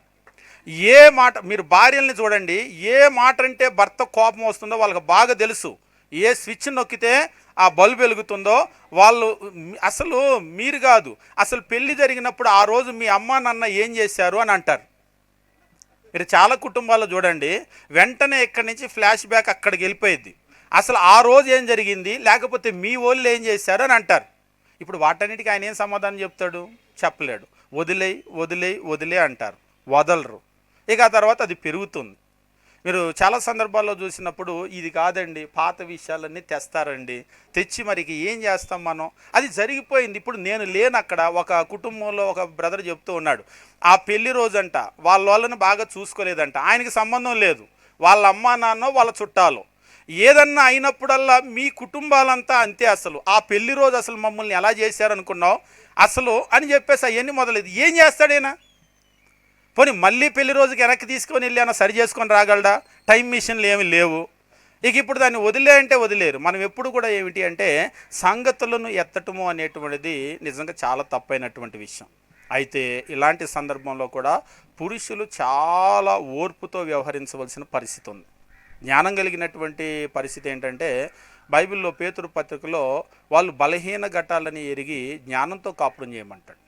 ఏ మాట, మీరు భార్యల్ని చూడండి, ఏ మాట అంటే భర్త కోపం వస్తుందో వాళ్ళకి బాగా తెలుసు. ఏ స్విచ్ నొక్కితే ఆ బల్బు వెలుగుతుందో వాళ్ళు. అసలు మీరు కాదు, అసలు పెళ్లి జరిగినప్పుడు ఆ రోజు మీ అమ్మ నాన్న ఏం చేశారు అని అంటారు. మీరు చాలా కుటుంబాల్లో చూడండి, వెంటనే ఇక్కడి నుంచి ఫ్లాష్ బ్యాక్ అక్కడికి వెళ్ళిపోయింది. అసలు ఆ రోజు ఏం జరిగింది, లేకపోతే మీ వాళ్ళు ఏం చేశారు అని అంటారు. ఇప్పుడు వాటన్నిటికీ ఆయన ఏం సమాధానం చెప్తాడు, చెప్పలేడు. వదిలే అంటారు, వదలరు. ఇక ఆ తర్వాత అది పెరుగుతుంది. మీరు చాలా సందర్భాల్లో చూసినప్పుడు ఇది కాదండి, పాత విషయాలన్నీ తెస్తారండి, తెచ్చి మరికి ఏం చేస్తాం మనం, అది జరిగిపోయింది. ఇప్పుడు నేను లేను అక్కడ. ఒక కుటుంబంలో ఒక బ్రదర్ చెప్తూ ఉన్నాడు, ఆ పెళ్లి రోజంట వాళ్ళని బాగా చూసుకోలేదంట. ఆయనకి సంబంధం లేదు, వాళ్ళ అమ్మా నాన్న వాళ్ళ చుట్టాలు. ఏదన్నా అయినప్పుడల్లా మీ కుటుంబాలంతా అంతే, అసలు ఆ పెళ్లి రోజు అసలు మమ్మల్ని ఎలా చేశారనుకున్నావు అసలు అని చెప్పేసి అవన్నీ మొదలైంది. ఏం చేస్తాడైనా, పోనీ మళ్ళీ పెళ్లి రోజుకి వెనక్కి తీసుకొని వెళ్ళి అన్న సరి చేసుకొని రాగలడా, టైం మిషన్లు ఏమి లేవు. ఇక ఇప్పుడు దాన్ని వదిలే అంటే వదిలేరు. మనం ఎప్పుడు కూడా ఏమిటి అంటే సంగతులను ఎత్తటము అనేటువంటిది నిజంగా చాలా తప్పైనటువంటి విషయం. అయితే ఇలాంటి సందర్భంలో కూడా పురుషులు చాలా ఓర్పుతో వ్యవహరించవలసిన పరిస్థితి ఉంది. జ్ఞానం కలిగినటువంటి పరిస్థితి ఏంటంటే బైబిల్లో పేతురు పత్రికలో వాళ్ళు బలహీన ఘటాలని ఎరిగి జ్ఞానంతో కాపురం చేయమంటాడు.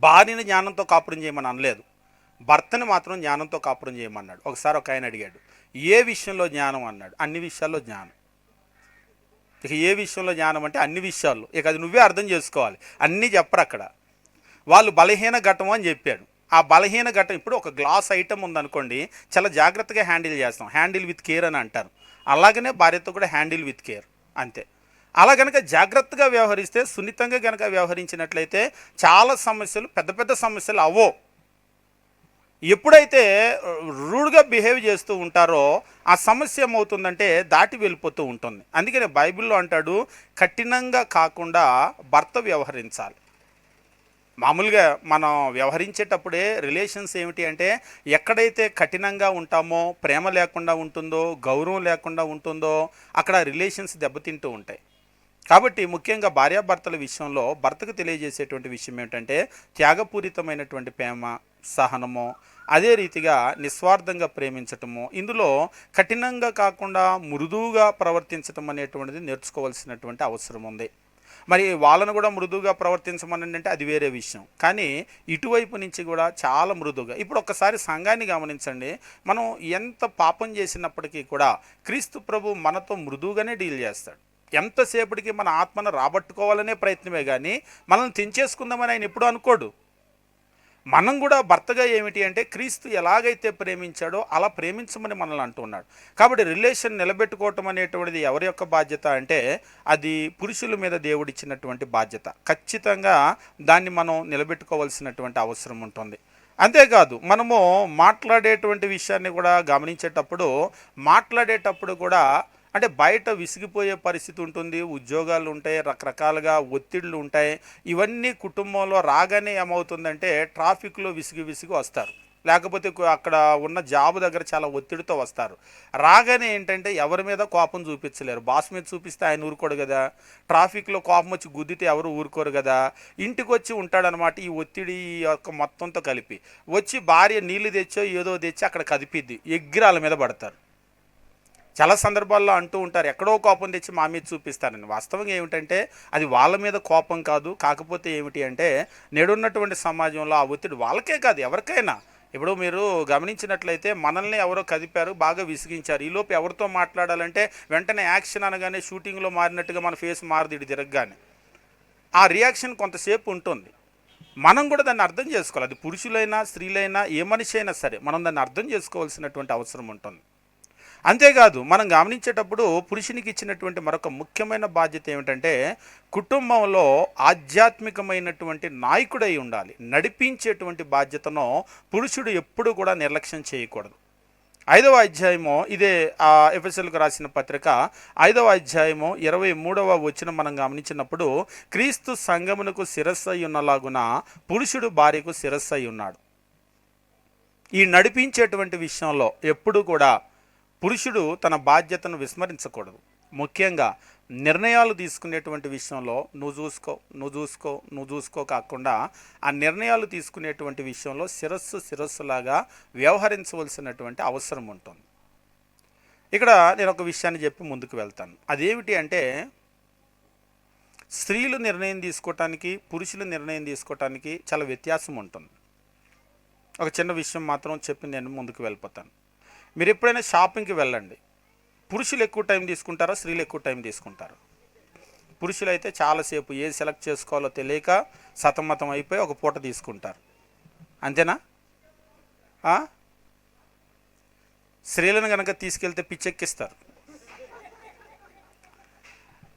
భార్యని జ్ఞానంతో కాపురం చేయమని అనలేదు. భర్తని మాత్రం జ్ఞానంతో కాపురం చేయమన్నాడు. ఒకసారి ఒక ఆయన అడిగాడు, ఏ విషయంలో జ్ఞానం అన్నాడు. అన్ని విషయాల్లో జ్ఞానం. ఇక ఏ విషయంలో జ్ఞానం అంటే అన్ని విషయాల్లో. ఇక అది నువ్వే అర్థం చేసుకోవాలి. అన్నీ చెప్పరు అక్కడ. వాళ్ళు బలహీన ఘటం అని చెప్పాడు. ఆ బలహీన ఘటం ఇప్పుడు ఒక గ్లాస్ ఐటమ్ ఉందనుకోండి, చాలా జాగ్రత్తగా హ్యాండిల్ చేస్తాం. హ్యాండిల్ విత్ కేర్ అని అంటారు. అలాగనే భార్యతో కూడా హ్యాండిల్ విత్ కేర్ అంతే. అలా కనుక జాగ్రత్తగా వ్యవహరిస్తే, సున్నితంగా కనుక వ్యవహరించినట్లయితే చాలా సమస్యలు, పెద్ద పెద్ద సమస్యలు అవ్వో. ఎప్పుడైతే రూడ్గా బిహేవ్ చేస్తూ ఉంటారో ఆ సమస్య ఏమవుతుందంటే దాటి వెళ్ళిపోతూ ఉంటుంది. అందుకనే బైబిల్లో అంటాడు, కఠినంగా కాకుండా భర్త వ్యవహరించాలి. మామూలుగా మనం వ్యవహరించేటప్పుడే రిలేషన్స్ ఏమిటి అంటే, ఎక్కడైతే కఠినంగా ఉంటామో, ప్రేమ లేకుండా ఉంటుందో, గౌరవం లేకుండా ఉంటుందో, అక్కడ రిలేషన్స్ దెబ్బతింటూ ఉంటాయి. కాబట్టి ముఖ్యంగా భార్యాభర్తల విషయంలో భర్తకు తెలియజేసేటువంటి విషయం ఏమిటంటే, త్యాగపూరితమైనటువంటి ప్రేమ, సహనము, అదే రీతిగా నిస్వార్థంగా ప్రేమించటము, ఇందులో కఠినంగా కాకుండా మృదువుగా ప్రవర్తించటం అనేటువంటిది నేర్చుకోవాల్సినటువంటి అవసరం ఉంది. మరి వాళ్ళను కూడా మృదువుగా ప్రవర్తించమని అంటే అది వేరే విషయం. కానీ ఇటువైపు నుంచి కూడా చాలా మృదువుగా. ఇప్పుడు ఒక్కసారి సంఘాన్ని గమనించండి. మనం ఎంత పాపం చేసినప్పటికీ కూడా క్రీస్తు ప్రభు మనతో మృదువుగానే డీల్ చేస్తాడు. ఎంతసేపటికి మన ఆత్మను రాబట్టుకోవాలనే ప్రయత్నమే కానీ మనల్ని తెంచేసుకుందామని ఆయన ఎప్పుడూ అనుకోడు. మనం కూడా భర్తగా ఏమిటి అంటే, క్రీస్తు ఎలాగైతే ప్రేమించాడో అలా ప్రేమించమని మనల్ని అంటున్నాడు. కాబట్టి రిలేషన్ నిలబెట్టుకోవటం అనేటువంటిది ఎవరి యొక్క బాధ్యత అంటే, అది పురుషుల మీద దేవుడిచ్చినటువంటి బాధ్యత. ఖచ్చితంగా దాన్ని మనం నిలబెట్టుకోవాల్సినటువంటి అవసరం ఉంటుంది. అంతేకాదు, మనము మాట్లాడేటువంటి విషయాన్ని కూడా మాట్లాడేటప్పుడు కూడా అంటే బయట విసిగిపోయే పరిస్థితి ఉంటుంది, ఉద్యోగాలు ఉంటాయి, రకరకాలుగా ఒత్తిళ్ళు ఉంటాయి. ఇవన్నీ కుటుంబంలో రాగానే ఏమవుతుందంటే ట్రాఫిక్లో విసిగి వస్తారు. లేకపోతే అక్కడ ఉన్న జాబ్ దగ్గర చాలా ఒత్తిడితో వస్తారు. రాగానే ఏంటంటే ఎవరి మీద కోపం చూపించలేరు. బాస్ మీద చూపిస్తే ఆయన ఊరుకోడు కదా. ట్రాఫిక్లో కోపం వచ్చి గుద్దితే ఎవరు ఊరుకోరు కదా. ఇంటికి వచ్చి ఉంటాడనమాట ఈ ఒత్తిడి యొక్క మొత్తంతో కలిపి. వచ్చి భార్య నీళ్లు తెచ్చో ఏదో తెచ్చి అక్కడ కదిపిద్ది, ఎగ్గిరాల మీద పడతారు. చాలా సందర్భాల్లో అంటూ ఉంటారు, ఎక్కడో కోపం తెచ్చి మా మీద చూపిస్తారని. వాస్తవంగా ఏమిటంటే అది వాళ్ళ మీద కోపం కాదు. కాకపోతే ఏమిటి అంటే, నేడున్నటువంటి సమాజంలో ఆ ఒత్తిడి వాళ్ళకే కాదు, ఎవరికైనా. ఇప్పుడు మీరు గమనించినట్లయితే మనల్ని ఎవరో కదిపారు, బాగా విసిగించారు. ఈలోపు ఎవరితో మాట్లాడాలంటే వెంటనే యాక్షన్ అనగానే షూటింగ్లో మారినట్టుగా మన ఫేస్ మారదు ఇటు తిరగగానే. ఆ రియాక్షన్ కొంతసేపు ఉంటుంది. మనం కూడా దాన్ని అర్థం చేసుకోవాలి. అది పురుషులైనా స్త్రీలైనా ఏ మనిషి అయినా సరే మనం దాన్ని అర్థం చేసుకోవాల్సినటువంటి అవసరం ఉంటుంది. అంతేకాదు, మనం గమనించేటప్పుడు పురుషునికి ఇచ్చినటువంటి మరొక ముఖ్యమైన బాధ్యత ఏమిటంటే, కుటుంబంలో ఆధ్యాత్మికమైనటువంటి నాయకుడై ఉండాలి. నడిపించేటువంటి బాధ్యతను పురుషుడు ఎప్పుడు కూడా నిర్లక్ష్యం చేయకూడదు. 5వ అధ్యాయము, ఇదే ఎఫెసీయులకు రాసిన పత్రిక 5వ అధ్యాయము 23వ వచనం మనం గమనించినప్పుడు, క్రీస్తు సంఘమునకు శిరస్సు అయి ఉన్నలాగున పురుషుడు భార్యకు శిరస్సు అయి ఉన్నాడు. ఈ నడిపించేటువంటి విషయంలో ఎప్పుడు కూడా పురుషుడు తన బాధ్యతను విస్మరించకూడదు. ముఖ్యంగా నిర్ణయాలు తీసుకునేటువంటి విషయంలో నువ్వు చూసుకో కాకుండా ఆ నిర్ణయాలు తీసుకునేటువంటి విషయంలో శిరస్సులాగా వ్యవహరించవలసినటువంటి అవసరం ఉంటుంది. ఇక్కడ నేను ఒక విషయాన్ని చెప్పి ముందుకు వెళ్తాను. అదేమిటి అంటే, స్త్రీలు నిర్ణయం తీసుకోవటానికి పురుషులు నిర్ణయం తీసుకోవటానికి చాలా వ్యత్యాసం ఉంటుంది. ఒక చిన్న విషయం మాత్రం చెప్పి నేను ముందుకు వెళ్ళిపోతాను. మీరు ఎప్పుడైనా షాపింగ్కి వెళ్ళండి. పురుషులు ఎక్కువ టైం తీసుకుంటారా, స్త్రీలు ఎక్కువ టైం తీసుకుంటారు? పురుషులు అయితే చాలాసేపు ఏది సెలెక్ట్ చేసుకోవాలో తెలియక సతమతం అయిపోయి ఒక పూట తీసుకుంటారు. అంతేనా? స్త్రీలను కనుక తీసుకెళ్తే పిచ్చెక్కిస్తారు.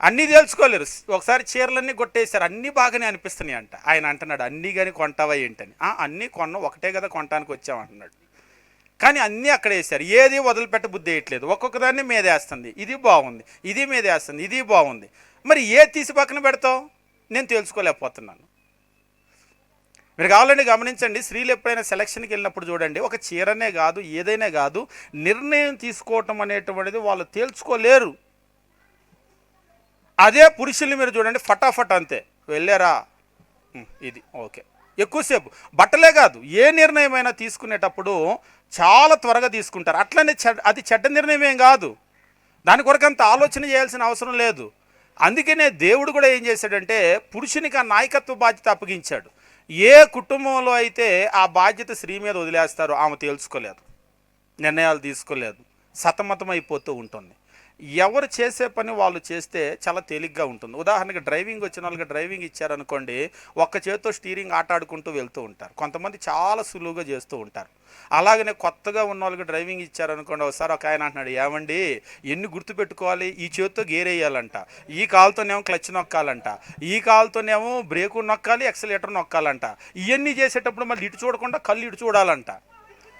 అన్నీ తెలుసుకోలేరు. ఒకసారి చీరలన్నీ కొట్టేశారు, అన్నీ బాగానే అనిపిస్తున్నాయి అంట. ఆయన అంటున్నాడు, అన్నీ కానీ కొంటావా ఏంటని. అన్నీ కొన్నాం, ఒకటే కదా కొనటానికి వచ్చామంటున్నాడు. కానీ అన్నీ అక్కడ వేశారు, ఏది వదిలిపెట్ట బుద్ధి వేయట్లేదు. ఒక్కొక్క దాన్ని మీదేస్తుంది, ఇది బాగుంది, ఇది మీదేస్తుంది, ఇది బాగుంది. మరి ఏ తీసి పక్కన పెడతావు? నేను తెలుసుకోలేకపోతున్నాను. మీరు కావాలంటే గమనించండి, స్త్రీలు ఎప్పుడైనా సెలక్షన్కి వెళ్ళినప్పుడు చూడండి, ఒక చీరనే కాదు ఏదైనా కాదు, నిర్ణయం తీసుకోవటం అనేటువంటిది వాళ్ళు తేల్చుకోలేరు. అదే పురుషుల్ని మీరు చూడండి, ఫటాఫట్ అంతే, వెళ్ళారా ఇది ఓకే. ఎక్కువసేపు బట్టలే కాదు, ఏ నిర్ణయమైనా తీసుకునేటప్పుడు చాలా త్వరగా తీసుకుంటారు. అట్లనే అది చెడ్డ నిర్ణయం ఏం కాదు, దాని కొరకు అంత ఆలోచన చేయాల్సిన అవసరం లేదు. అందుకనే దేవుడు కూడా ఏం చేశాడంటే పురుషునికి ఆ నాయకత్వ బాధ్యత అప్పగించాడు. ఏ కుటుంబంలో అయితే ఆ బాధ్యత స్త్రీ మీద వదిలేస్తారో ఆమె తేల్చుకోలేదు, నిర్ణయాలు తీసుకోలేదు, సతమతం అయిపోతూ ఉంటుంది. ఎవరు చేసే పని వాళ్ళు చేస్తే చాలా తేలిగ్గా ఉంటుంది. ఉదాహరణకి డ్రైవింగ్ వచ్చిన వాళ్ళకి డ్రైవింగ్ ఇచ్చారనుకోండి, ఒక్క చేతితో స్టీరింగ్ ఆట ఆడుకుంటూ వెళ్తూ ఉంటారు. కొంతమంది చాలా సులువుగా చేస్తూ ఉంటారు. అలాగనే కొత్తగా ఉన్న వాళ్ళకి డ్రైవింగ్ ఇచ్చారనుకోండి, ఒకసారి ఒక ఆయన అంటున్నాడు, ఏమండి ఎన్ని గుర్తుపెట్టుకోవాలి, ఈ చేతితో గేర్ వేయాలంట, ఈ కాలుతోనేమో క్లచ్ నొక్కాలంట, ఈ కాలుతోనేమో బ్రేకు నొక్కాలి, ఎక్సలేటర్ నొక్కాలంట, ఇవన్నీ చేసేటప్పుడు మళ్ళీ ఇటు చూడకుండా కళ్ళు ఇటు చూడాలంట.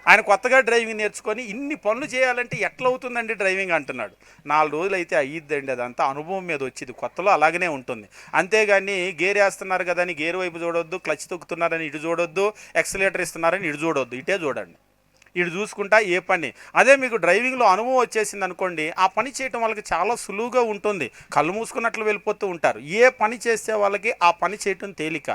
ఆయన కొత్తగా డ్రైవింగ్ నేర్చుకొని ఇన్ని పనులు చేయాలంటే ఎట్లా అవుతుందండి డ్రైవింగ్ అంటున్నాడు. 4 రోజులు అయితే అయ్యిద్దండి, అదంతా అనుభవం మీద వచ్చింది, కొత్తలో అలాగనే ఉంటుంది. అంతేగాని గేర్ వేస్తున్నారు కదా అని గేర్ వైపు చూడొద్దు, క్లచ్ తొక్కుతున్నారని ఇటు చూడొద్దు, ఎక్సలేటర్ ఇస్తున్నారని ఇటు చూడొద్దు, ఇటే చూడండి, ఇటు చూసుకుంటా ఏ పని. అదే మీకు డ్రైవింగ్లో అనుభవం వచ్చేసింది అనుకోండి, ఆ పని చేయటం వాళ్ళకి చాలా సులువుగా ఉంటుంది, కళ్ళు మూసుకున్నట్లు వెళ్ళిపోతూ ఉంటారు. ఏ పని చేసే వాళ్ళకి ఆ పని చేయటం తేలిక.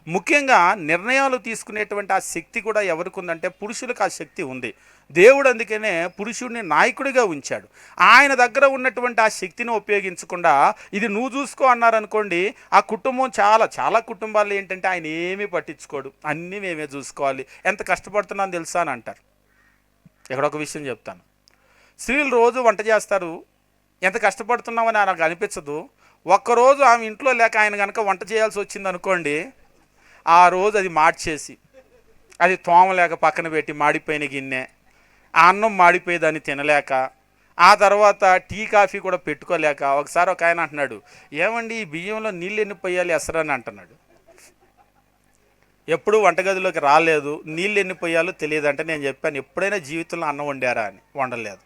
ముఖ్యంగా నిర్ణయాలు తీసుకునేటువంటి ఆ శక్తి కూడా ఎవరికి ఉందంటే పురుషులకు ఆ శక్తి ఉంది. దేవుడు అందుకనే పురుషుడిని నాయకుడిగా ఉంచాడు. ఆయన దగ్గర ఉన్నటువంటి ఆ శక్తిని ఉపయోగించకుండా ఇది నువ్వు చూసుకో అన్నారనుకోండి, ఆ కుటుంబం చాలా కుటుంబాలు ఏంటంటే ఆయన ఏమీ పట్టించుకోడు, అన్నీ మేమే చూసుకోవాలి, ఎంత కష్టపడుతున్నాను తెలుసా అని అంటారు. ఇక్కడ ఒక విషయం చెప్తాను, స్త్రీలు రోజు వంట చేస్తారు, ఎంత కష్టపడుతున్నామని నాకు అనిపించదు. ఒక్కరోజు ఆమె ఇంట్లో లేక ఆయన కనుక వంట చేయాల్సి వచ్చింది అనుకోండి, ఆ రోజు అది మార్చేసి అది తోమలేక పక్కన పెట్టి మాడిపోయిన గిన్నె, ఆ అన్నం మాడిపోయేదాన్ని తినలేక, ఆ తర్వాత టీ కాఫీ కూడా పెట్టుకోలేక, ఒకసారి ఒక ఆయన అంటున్నాడు, ఏమండి ఈ బియ్యంలో నీళ్ళు ఎన్ని పోయాలి ఎసరని అంటున్నాడు. ఎప్పుడు వంటగదిలోకి రాలేదు, నీళ్ళు ఎన్ని పోయాలో తెలియదు. అంటే నేను చెప్పాను, ఎప్పుడైనా జీవితంలో అన్నం వండారా అని. వండలేదు.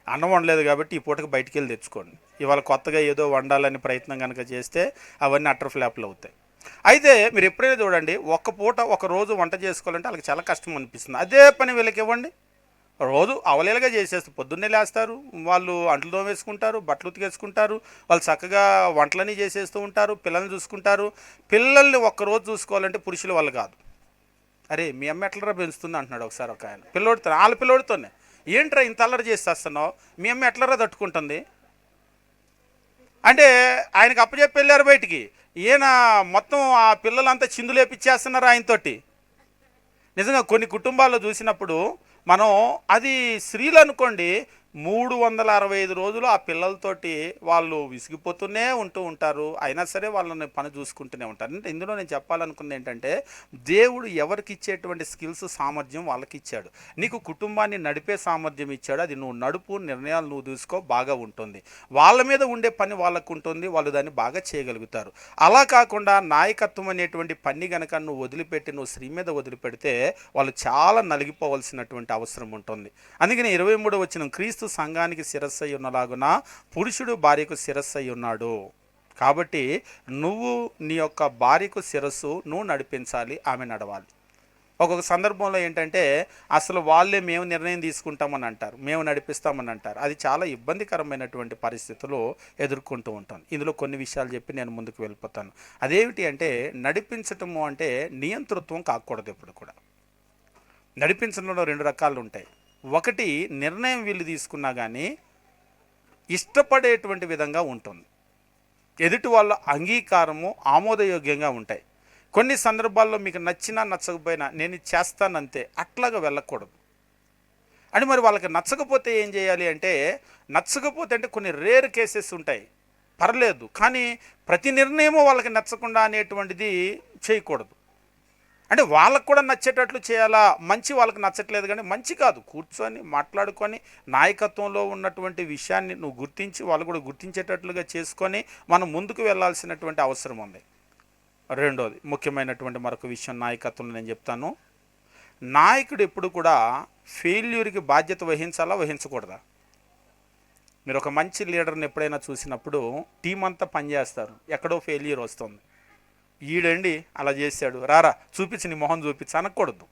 అన్నం వండలేదు కాబట్టి ఈ పూటకి బయటికి వెళ్ళి తెచ్చుకోండి. ఇవాళ కొత్తగా ఏదో వండాలని ప్రయత్నం కనుక చేస్తే అవన్నీ అటర్ ఫ్లాప్లు అవుతాయి. అయితే మీరు ఎప్పుడైనా చూడండి, ఒక్క పూట ఒక రోజు వంట చేసుకోవాలంటే వాళ్ళకి చాలా కష్టం అనిపిస్తుంది. అదే పని వీళ్ళకి ఇవ్వండి, రోజు అవలేలుగా చేసేస్తారు. పొద్దున్నే లేస్తారు, వాళ్ళు అంట్లు తోమేసుకుంటారు, బట్టలు ఉతికేసుకుంటారు, వాళ్ళు చక్కగా వంటలన్నీ చేసేస్తూ ఉంటారు, పిల్లల్ని చూసుకుంటారు. పిల్లల్ని ఒక్కరోజు చూసుకోవాలంటే పురుషుల వల్ల కాదు. అరే మీ అమ్మ ఎట్లరా పెంచుతుంది అంటున్నాడు ఒకసారి ఒక ఆయన పిల్లోడితో, వాళ్ళ పిల్లోడితోనే, ఏంట్రా ఇంత అల్లరి చేసేస్తున్నావు, మీ అమ్మ ఎట్లరా తట్టుకుంటుంది అంటే ఆయనకు అప్పచెప్పి వెళ్ళారు బయటికి. ఈయన మొత్తం ఆ పిల్లలంతా చిందులేపిచ్చేస్తున్నారు ఆయనతోటి. నిజంగా కొన్ని కుటుంబాల్లో చూసినప్పుడు మనం, అది స్త్రీలు అనుకోండి, 365 రోజులు ఆ పిల్లలతోటి వాళ్ళు విసిగిపోతూనే ఉంటూ ఉంటారు. అయినా సరే వాళ్ళని పని చూసుకుంటూనే ఉంటారు. అంటే ఇందులో నేను చెప్పాలనుకుంది ఏంటంటే, దేవుడు ఎవరికి ఇచ్చేటువంటి స్కిల్స్ సామర్థ్యం వాళ్ళకి ఇచ్చాడు. నీకు కుటుంబాన్ని నడిపే సామర్థ్యం ఇచ్చాడు, అది నువ్వు నడుపు, నిర్ణయాలు నువ్వు తీసుకో, బాగా ఉంటుంది. వాళ్ళ మీద ఉండే పని వాళ్ళకు ఉంటుంది, వాళ్ళు దాన్ని బాగా చేయగలుగుతారు. అలా కాకుండా నాయకత్వం అనేటువంటి పని కనుక నువ్వు వదిలిపెట్టి నువ్వు స్త్రీ మీద వదిలిపెడితే వాళ్ళు చాలా నలిగిపోవలసినటువంటి అవసరం ఉంటుంది. అందుకని 23వ వచనం, క్రీస్తు సంఘానికి శిరస్సు అయి ఉన్నలాగున పురుషుడు భార్యకు శిరస్సు అయి ఉన్నాడు. కాబట్టి నువ్వు నీ యొక్క భార్యకు శిరస్సు నువ్వు నడిపించాలి, ఆమె నడవాలి. ఒక్కొక్క సందర్భంలో ఏంటంటే అసలు వాళ్ళే మేము నిర్ణయం తీసుకుంటామని అంటారు, మేము నడిపిస్తామని అంటారు. అది చాలా ఇబ్బందికరమైనటువంటి పరిస్థితులు ఎదుర్కొంటూ ఉంటాను. ఇందులో కొన్ని విషయాలు చెప్పి నేను ముందుకు వెళ్ళిపోతాను. అదేమిటి అంటే, నడిపించటము అంటే నియంతృత్వం కాకూడదు. ఎప్పుడు కూడా నడిపించడంలో 2 రకాలు ఉంటాయి. ఒకటి, నిర్ణయం వీళ్ళు తీసుకున్నా కానీ ఇష్టపడేటువంటి విధంగా ఉంటుంది, ఎదుటి వాళ్ళ అంగీకారము ఆమోదయోగ్యంగా ఉంటాయి. కొన్ని సందర్భాల్లో మీకు నచ్చినా నచ్చకపోయినా నేను చేస్తానంతే, అట్లాగా వెళ్ళకూడదు. అని మరి వాళ్ళకి నచ్చకపోతే ఏం చేయాలి అంటే, నచ్చకపోతే అంటే కొన్ని రేర్ కేసెస్ ఉంటాయి, పర్లేదు, కానీ ప్రతి నిర్ణయము వాళ్ళకి నచ్చకుండా అనేటువంటిది చేయకూడదు. అంటే వాళ్ళకు కూడా నచ్చేటట్లు చేయాలా. మంచి వాళ్ళకి నచ్చట్లేదు కానీ మంచి కాదు, కూర్చొని మాట్లాడుకొని నాయకత్వంలో ఉన్నటువంటి విషయాన్ని నువ్వు గుర్తించి వాళ్ళు కూడా గుర్తించేటట్లుగా చేసుకొని మనం ముందుకు వెళ్ళాల్సినటువంటి అవసరం ఉంది. రెండోది ముఖ్యమైనటువంటి మరొక విషయం నాయకత్వంలో నేను చెప్తాను. నాయకుడు ఎప్పుడు కూడా ఫెయిల్యూర్కి బాధ్యత వహించాలా, వహించకూడదా? మీరు ఒక మంచి లీడర్ని ఎప్పుడైనా చూసినప్పుడు టీం అంతా పనిచేస్తారు, ఎక్కడో ఫెయిల్యూర్ వస్తుంది, ఈడండి అలా చేశాడు, రారా చూపించి నీ మొహం చూపించి అనకూడదు.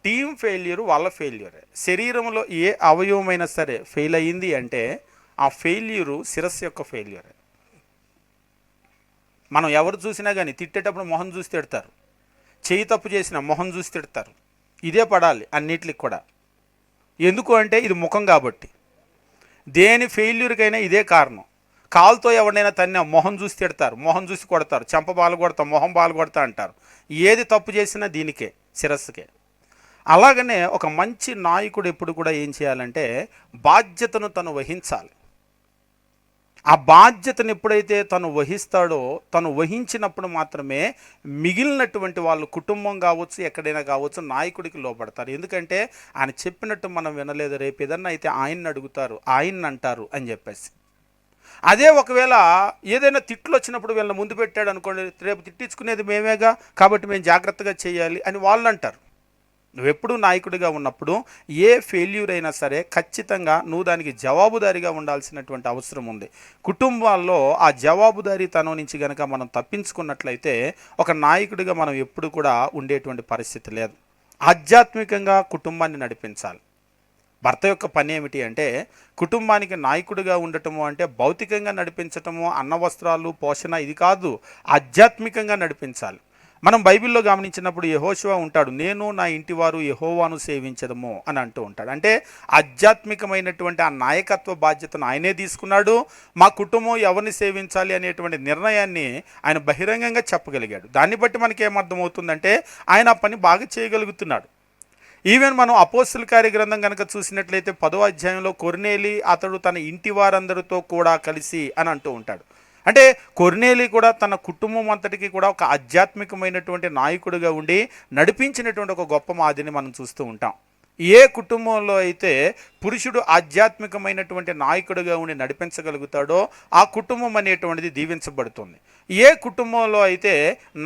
టీం ఫెయిల్యూర్ వాళ్ళ ఫెయిల్యూరే. శరీరంలో ఏ అవయవమైనా సరే ఫెయిల్ అయ్యింది అంటే ఆ ఫెయిల్యూరు శిరస్సు యొక్క ఫెయిల్యూరే. మనం ఎవరు చూసినా కానీ తిట్టేటప్పుడు మొహం చూసి తిడతారు, చేయి తప్పు చేసిన మొహం చూసి తిడతారు. ఇదే పడాలి అన్నిటికి కూడా. ఎందుకు అంటే ఇది ముఖం కాబట్టి. దేని ఫెయిల్యూర్కైనా ఇదే కారణం. కాలుతో ఎవరినైనా తన్నా మొహం చూసి తిడతారు, మొహం చూసి కొడతారు, చెంప బాలు కొడతా, మొహం బాలు కొడతా అంటారు. ఏది తప్పు చేసినా దీనికే, శిరస్సుకే. అలాగనే ఒక మంచి నాయకుడు ఎప్పుడు కూడా ఏం చేయాలంటే బాధ్యతను తను వహించాలి. ఆ బాధ్యతను ఎప్పుడైతే తను వహిస్తాడో, తను వహించినప్పుడు మాత్రమే మిగిలినటువంటి వాళ్ళు కుటుంబం కావచ్చు, ఎక్కడైనా కావచ్చు, నాయకుడికి లోబడతారు. ఎందుకంటే ఆయన చెప్పినట్టు మనం వినలేదు, రేపు ఏదన్నా అయితే ఆయన్ని అడుగుతారు, ఆయన్ని అంటారు అని చెప్పేసి. అదే ఒకవేళ ఏదైనా తిట్లు వచ్చినప్పుడు వీళ్ళని ముందు పెట్టాడు అనుకోండి, రేపు తిట్టించుకునేది మేమేగా, కాబట్టి మేము జాగ్రత్తగా చేయాలి అని వాళ్ళు అంటారు. నువ్వెప్పుడు నాయకుడిగా ఉన్నప్పుడు ఏ ఫెయిల్యూర్ అయినా సరే ఖచ్చితంగా నువ్వు దానికి జవాబుదారీగా ఉండాల్సినటువంటి అవసరం ఉంది. కుటుంబాల్లో ఆ జవాబుదారీతనం నుంచి కనుక మనం తప్పించుకున్నట్లయితే ఒక నాయకుడిగా మనం ఎప్పుడు కూడా ఉండేటువంటి పరిస్థితి లేదు. ఆధ్యాత్మికంగా కుటుంబాన్ని నడిపించాలి. భర్త యొక్క పని ఏమిటి అంటే కుటుంబానికి నాయకుడిగా ఉండటము అంటే భౌతికంగా నడిపించటము, అన్న వస్త్రాలు, పోషణ ఇది కాదు, ఆధ్యాత్మికంగా నడిపించాలి. మనం బైబిల్లో గమనించినప్పుడు యెహోషువ ఉంటాడు, నేను నా ఇంటివారు యెహోవాను సేవించదము అని అంటూ ఉంటాడు. అంటే ఆధ్యాత్మికమైనటువంటి ఆ నాయకత్వ బాధ్యతను ఆయనే తీసుకున్నాడు. మా కుటుంబం ఎవరిని సేవించాలి అనేటువంటి నిర్ణయాన్ని ఆయన బహిరంగంగా చెప్పగలిగాడు. దాన్ని బట్టి మనకి ఏమర్థమవుతుందంటే ఆయన ఆ పని బాగా చేయగలుగుతున్నాడు. ఈవెన్ మనం అపోస్తుల కార్య గ్రంథం కనుక చూసినట్లయితే 10వ అధ్యాయంలో కొర్నేలి అతడు తన ఇంటి వారందరితో కూడా కలిసి అని అంటూ ఉంటాడు. అంటే కొర్నేలి కూడా తన కుటుంబం అంతటికి కూడా ఒక ఆధ్యాత్మికమైనటువంటి నాయకుడిగా ఉండి నడిపించినటువంటి ఒక గొప్ప మాదిరిని మనం చూస్తూ ఉంటాం. ఏ కుటుంబంలో అయితే పురుషుడు ఆధ్యాత్మికమైనటువంటి నాయకుడిగా ఉండి నడిపించగలుగుతాడో ఆ కుటుంబం అనేటువంటిది దీవించబడుతుంది. ఏ కుటుంబంలో అయితే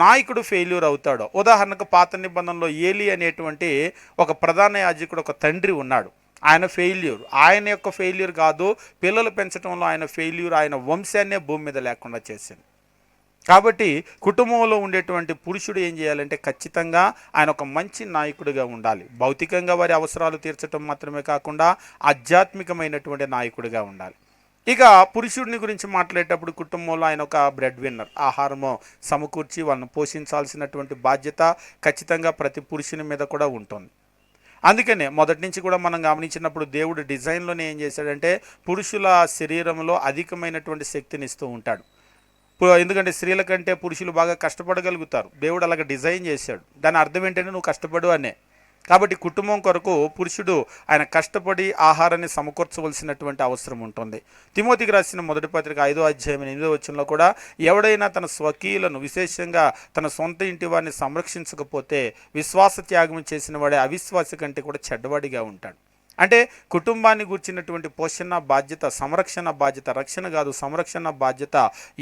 నాయకుడు ఫెయిల్యూర్ అవుతాడో, ఉదాహరణకు పాత నిబంధనలో ఏలి అనేటువంటి ఒక ప్రధాన యాజకుడు ఒక తండ్రి ఉన్నాడు, ఆయన ఫెయిల్యూర్, ఆయన యొక్క ఫెయిల్యూర్ కాదు, పిల్లలు పెంచడంలో ఆయన ఫెయిల్యూర్ ఆయన వంశాన్నే భూమి మీద లేకుండా చేసింది. కాబట్టి కుటుంబంలో ఉండేటువంటి పురుషుడు ఏం చేయాలంటే ఖచ్చితంగా ఆయన ఒక మంచి నాయకుడిగా ఉండాలి. భౌతికంగా వారి అవసరాలు తీర్చడం మాత్రమే కాకుండా ఆధ్యాత్మికమైనటువంటి నాయకుడిగా ఉండాలి. ఇక పురుషుడిని గురించి మాట్లాడేటప్పుడు కుటుంబంలో ఆయన ఒక బ్రెడ్ విన్నర్, ఆహారము సమకూర్చి వాళ్ళని పోషించాల్సినటువంటి బాధ్యత ఖచ్చితంగా ప్రతి పురుషుని మీద కూడా ఉంటుంది. అందుకనే మొదటి నుంచి కూడా మనం గమనించినప్పుడు దేవుడు డిజైన్లోనే ఏం చేశాడంటే పురుషుల శరీరంలో అధికమైనటువంటి శక్తిని ఇస్తూ ఉంటాడు. ఎందుకంటే స్త్రీల కంటే పురుషులు బాగా కష్టపడగలుగుతారు, దేవుడు అలాగ డిజైన్ చేశాడు. దాని అర్థం ఏంటంటే నువ్వు కష్టపడు అనే. కాబట్టి కుటుంబం కొరకు పురుషుడు ఆయన కష్టపడి ఆహారాన్ని సమకూర్చవలసినటువంటి అవసరం ఉంటుంది. తిమోతికి రాసిన మొదటి పత్రిక 5వ అధ్యాయం 8వ వచనంలో కూడా ఎవడైనా తన స్వకీయులను విశేషంగా తన సొంత ఇంటి వారిని సంరక్షించకపోతే విశ్వాస త్యాగం చేసిన వాడే అవిశ్వాసి కంటే కూడా చెడ్డవాడిగా ఉంటాడు. అంటే కుటుంబాన్ని గుర్చినటువంటి పోషణ బాధ్యత, సంరక్షణ బాధ్యత, రక్షణ కాదు సంరక్షణ బాధ్యత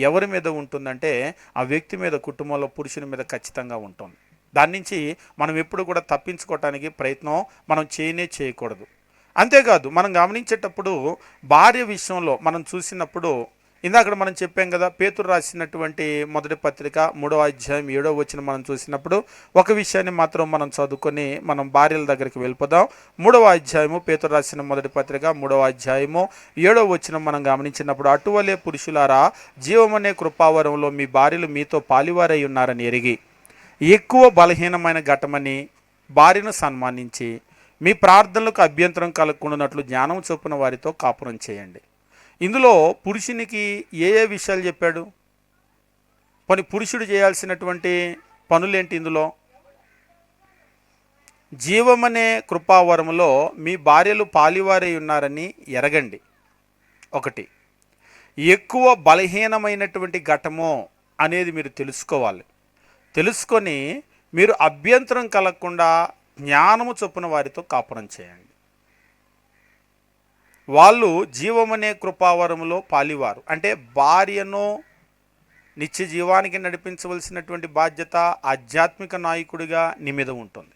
ఎవరి మీద ఉంటుందంటే ఆ వ్యక్తి మీద, కుటుంబంలో పురుషుని మీద ఖచ్చితంగా ఉంటుంది. దాని నుంచి మనం ఎప్పుడు కూడా తప్పించుకోవటానికి ప్రయత్నం మనం చేయకూడదు. అంతేకాదు మనం గమనించేటప్పుడు భార్య విషయంలో మనం చూసినప్పుడు ఇందాక మనం చెప్పాం కదా, పేతురు రాసినటువంటి మొదటి పత్రిక 3వ అధ్యాయం 7వ వచనం మనం చూసినప్పుడు ఒక విషయాన్ని మాత్రం మనం చదువుకొని మనం భార్యల దగ్గరికి వెళ్ళిపోదాం. 3వ అధ్యాయము పేతురు రాసిన మొదటి పత్రిక 3వ అధ్యాయము 7వ వచనం మనం గమనించినప్పుడు అటువలే పురుషులారా జీవమనే కృపావరంలో మీ భార్యలు మీతో పాలివారై ఉన్నారని ఎరిగి ఎక్కువ బలహీనమైన ఘటమని భార్యను సన్మానించి మీ ప్రార్థనలకు అభ్యంతరం కలగకుండానట్లు జ్ఞానం చొప్పున వారితో కాపురం చేయండి. ఇందులో పురుషునికి ఏ ఏ విషయాలు చెప్పాడు? పోనీ పురుషుడు చేయాల్సినటువంటి పనులేంటి? ఇందులో జీవమనే కృపావరములో మీ భార్యలు పాలివారై ఉన్నారని ఎరగండి. ఒకటి, ఎక్కువ బలహీనమైనటువంటి ఘటము అనేది మీరు తెలుసుకోవాలి. తెలుసుకొని మీరు అభ్యంతరం కలగకుండా జ్ఞానము చొప్పున వారితో కాపురం చేయండి. వాళ్ళు జీవమనే కృపావరములో పాలివారు అంటే భార్యను నిత్య జీవానికి నడిపించవలసినటువంటి బాధ్యత ఆధ్యాత్మిక నాయకుడిగా నీ మీద ఉంటుంది.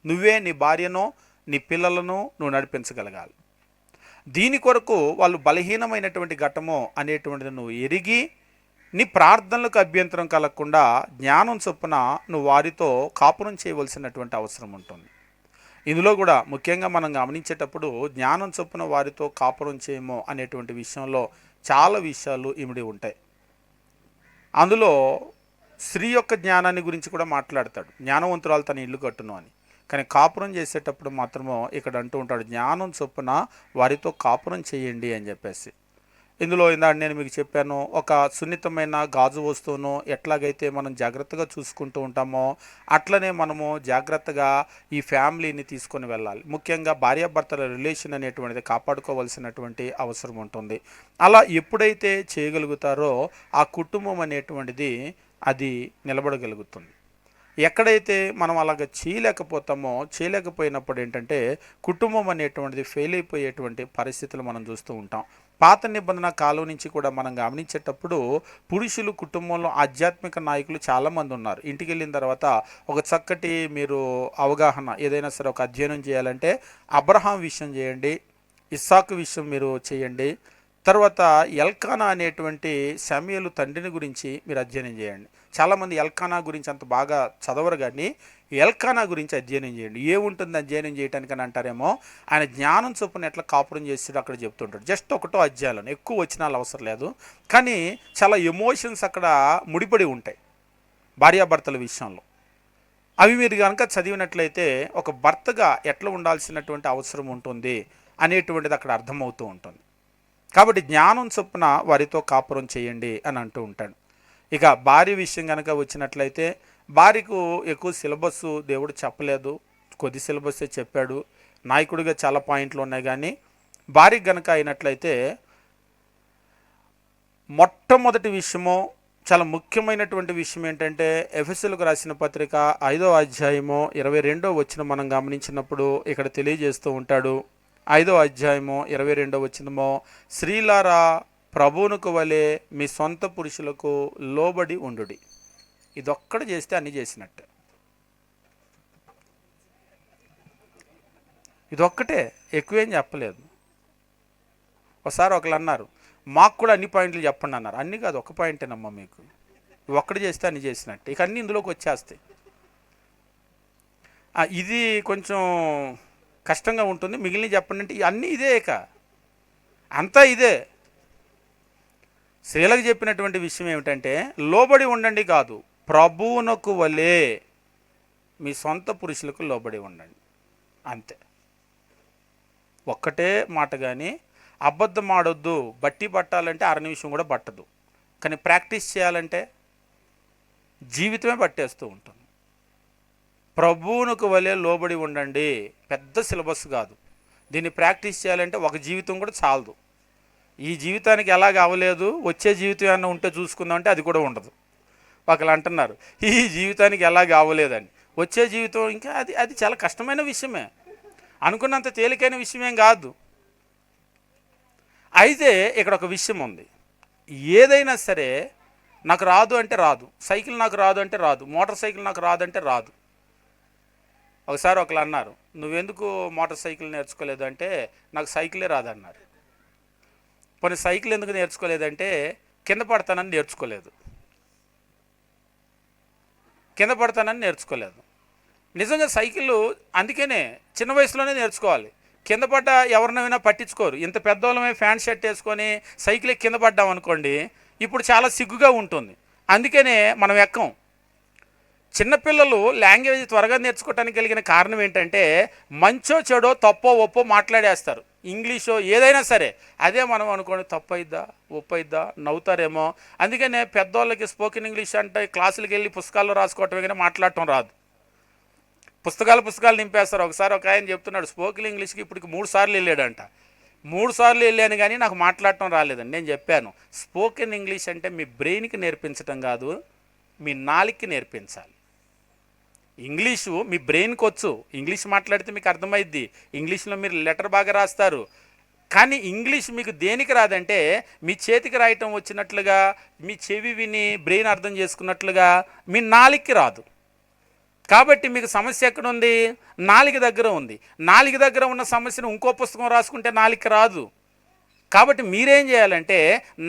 నువ్వే నీ భార్యను, నీ పిల్లలను నువ్వు నడిపించగలగాలి. దీని కొరకు వాళ్ళు బలహీనమైనటువంటి ఘటము అనేటువంటిది నువ్వు ఎరిగి నీ ప్రార్థనలకు అభ్యంతరం కలగకుండా జ్ఞానం చొప్పున నువ్వు వారితో కాపురం చేయవలసినటువంటి అవసరం ఉంటుంది. ఇందులో కూడా ముఖ్యంగా మనం గమనించేటప్పుడు జ్ఞానం చొప్పున వారితో కాపురం చేయము అనేటువంటి విషయంలో చాలా విషయాలు ఇమిడి ఉంటాయి. అందులో స్త్రీ యొక్క జ్ఞానాన్ని గురించి కూడా మాట్లాడతాడు, జ్ఞానవంతురాలు తన ఇల్లు కట్టును అని. కానీ కాపురం చేసేటప్పుడు మాత్రమో ఇక్కడ అంటూ ఉంటాడు జ్ఞానం చొప్పున వారితో కాపురం చేయండి అని చెప్పేసి. ఇందులో ఇందాక నేను మీకు చెప్పాను, ఒక సున్నితమైన గాజు వస్తువును ఎట్లాగైతే మనం జాగ్రత్తగా చూసుకుంటూ ఉంటామో అట్లనే మనము జాగ్రత్తగా ఈ ఫ్యామిలీని తీసుకొని వెళ్ళాలి. ముఖ్యంగా భార్యాభర్తల రిలేషన్ అనేటువంటిది కాపాడుకోవాల్సినటువంటి అవసరం ఉంటుంది. అలా ఎప్పుడైతే చేయగలుగుతారో ఆ కుటుంబం అనేటువంటిది అది నిలబడగలుగుతుంది. ఎక్కడైతే మనం అలాగ చేయలేకపోయినప్పుడు ఏంటంటే కుటుంబం అనేటువంటిది ఫెయిల్ అయిపోయేటువంటి పరిస్థితులు మనం చూస్తూ ఉంటాం. పాత నిబంధన కాలం నుంచి కూడా మనం గమనించేటప్పుడు పురుషులు కుటుంబంలో ఆధ్యాత్మిక నాయకులు చాలామంది ఉన్నారు. ఇంటికి వెళ్ళిన తర్వాత ఒక చక్కటి మీరు అవగాహన ఏదైనా సరే ఒక అధ్యయనం చేయాలంటే అబ్రహాం విషయం చేయండి, ఇస్సాకు విషయం మీరు చేయండి, తర్వాత ఎల్కానా అనేటువంటి సమూయేలు తండ్రిని గురించి మీరు అధ్యయనం చేయండి. చాలామంది ఎల్కానా గురించి అంత బాగా చదవరు, కానీ ఎల్కానా గురించి అధ్యయనం చేయండి. ఏముంటుంది అధ్యయనం చేయడానికని అంటారేమో, ఆయన జ్ఞానం చొప్పున ఎట్లా కాపురం చేస్తాడో అక్కడ చెప్తుంటాడు. జస్ట్ ఒకటో అధ్యాయాలను, ఎక్కువ వచనాలు అవసరం లేదు, కానీ చాలా ఎమోషన్స్ అక్కడ ముడిపడి ఉంటాయి భార్యాభర్తల విషయంలో. అవి మీరు కనుక చదివినట్లయితే ఒక భర్తగా ఎట్లా ఉండాల్సినటువంటి అవసరం ఉంటుంది అనేటువంటిది అక్కడ అర్థమవుతూ ఉంటుంది. కాబట్టి జ్ఞానం చొప్పున వారితో కాపురం చేయండి అని అంటూ ఉంటాడు. ఇక భార్య విషయం కనుక వచ్చినట్లయితే భార్యకు ఎక్కువ సిలబస్ దేవుడు చెప్పలేదు, కొద్ది సిలబస్సే చెప్పాడు. నాయకుడిగా చాలా పాయింట్లు ఉన్నాయి, కానీ భార్య కనుక అయినట్లయితే మొట్టమొదటి విషయము చాలా ముఖ్యమైనటువంటి విషయం ఏంటంటే ఎఫెసీయులకు రాసిన పత్రిక 5వ అధ్యాయము 22వ వచనం మనం గమనించినప్పుడు ఇక్కడ తెలియజేస్తూ ఉంటాడు. 5వ అధ్యాయము 22వ వచనము, స్త్రీలారా ప్రభువునకు వలె మీ సొంత పురుషులకు లోబడి ఉండుడి. ఇదొక్కడు చేస్తే అన్నీ చేసినట్టే. ఇదొక్కటే, ఎక్కువేం చెప్పలేదు. ఒకసారి ఒకళ్ళు అన్నారు, మాకు కూడా అన్ని పాయింట్లు చెప్పండి అన్నారు. అన్నీ కాదు, ఒక పాయింటేనమ్మా మీకు, ఒక్కడు చేస్తే అన్ని చేసినట్టు. ఇక అన్నీ ఇందులోకి వచ్చేస్తాయి. ఇది కొంచెం కష్టంగా ఉంటుంది. మిగిలిన చెప్పండి అంటే అన్నీ ఇదే, ఇక అంతా ఇదే. స్త్రీలకు చెప్పినటువంటి విషయం ఏమిటంటే లోబడి ఉండండి కాదు, ప్రభువునకు వలె మీ సొంత పురుషులకు లోబడి ఉండండి, అంతే. ఒక్కటే మాట. కానీ అబద్ధం ఆడొద్దు, బట్టి పట్టాలంటే 6 నిమిషం కూడా పట్టదు, కానీ ప్రాక్టీస్ చేయాలంటే జీవితమే పట్టేస్తూ ఉంటుంది. ప్రభువునకు వలె లోబడి ఉండండి, పెద్ద సిలబస్ కాదు. దీన్ని ప్రాక్టీస్ చేయాలంటే ఒక జీవితం కూడా చాలదు. ఈ జీవితానికి ఎలాగ అవ్వలేదు, వచ్చే జీవితం ఏమన్నా ఉంటే చూసుకుందామంటే అది కూడా ఉండదు. ఒకళ్ళు అంటున్నారు ఈ జీవితానికి ఎలాగ అవ్వలేదని. వచ్చే జీవితం ఇంకా అది చాలా కష్టమైన విషయమే, అనుకున్నంత తేలికైన విషయమేం కాదు. అయితే ఇక్కడ ఒక విషయం ఉంది, ఏదైనా సరే నాకు రాదు అంటే రాదు, సైకిల్ నాకు రాదు అంటే రాదు, మోటార్ సైకిల్ నాకు రాదు అంటే రాదు. ఒకసారి ఒకళ్ళు అన్నారు, నువ్వెందుకు మోటార్ సైకిల్ నేర్చుకోలేదు అంటే నాకు సైకిలే రాదన్నారు. పోనీ సైకిల్ ఎందుకు నేర్చుకోలేదంటే కింద పడతానని నేర్చుకోలేదు. నిజంగా సైకిల్ అందుకనే చిన్న వయసులోనే నేర్చుకోవాలి. కింద పడ్డ ఎవరినైనా పట్టించుకోరు. ఇంత పెద్దోళ్ళమే ప్యాంట్ షర్ట్ వేసుకొని సైకిల్ కింద పడ్డాం అనుకోండి, ఇప్పుడు చాలా సిగ్గుగా ఉంటుంది. అందుకనే మనం ఎక్కం. చిన్నపిల్లలు లాంగ్వేజ్ త్వరగా నేర్చుకోవటానికి కలిగిన కారణం ఏంటంటే మంచో చెడో తప్పో ఒప్పో మాట్లాడేస్తారు. ఇంగ్లీషో ఏదైనా సరే అదే మనం అనుకోండి తప్పైద్దా ఒప్పైద్దా నవ్వుతారేమో. అందుకనే పెద్దోళ్ళకి స్పోకెన్ ఇంగ్లీష్ అంటే క్లాసులకు వెళ్ళి పుస్తకాల్లో రాసుకోవటమే కానీ మాట్లాడటం రాదు. పుస్తకాలు నింపేస్తారు. ఒకసారి ఒక ఆయన చెప్తున్నాడు, స్పోకెన్ ఇంగ్లీష్కి ఇప్పటికి 3 సార్లు వెళ్ళాడంట. 3 సార్లు వెళ్ళాను కానీ నాకు మాట్లాడటం రాలేదండి. నేను చెప్పాను, స్పోకెన్ ఇంగ్లీష్ అంటే మీ బ్రెయిన్కి నేర్పించటం కాదు, మీ నాలుకకి నేర్పించాలి. ఇంగ్లీషు మీ బ్రెయిన్కి వచ్చు, ఇంగ్లీష్ మాట్లాడితే మీకు అర్థమైద్ది, ఇంగ్లీష్లో మీరు లెటర్ బాగా రాస్తారు. కానీ ఇంగ్లీష్ మీకు దేనికి రాదంటే మీ చేతికి రాయటం వచ్చినట్లుగా, మీ చెవి విని బ్రెయిన్ అర్థం చేసుకున్నట్లుగా మీ నాలుకకి రాదు. కాబట్టి మీకు సమస్య ఎక్కడుంది? నాలుక దగ్గర ఉంది. నాలుక దగ్గర ఉన్న సమస్యను ఇంకో పుస్తకం రాసుకుంటే నాలుక రాదు. కాబట్టి మీరేం చేయాలంటే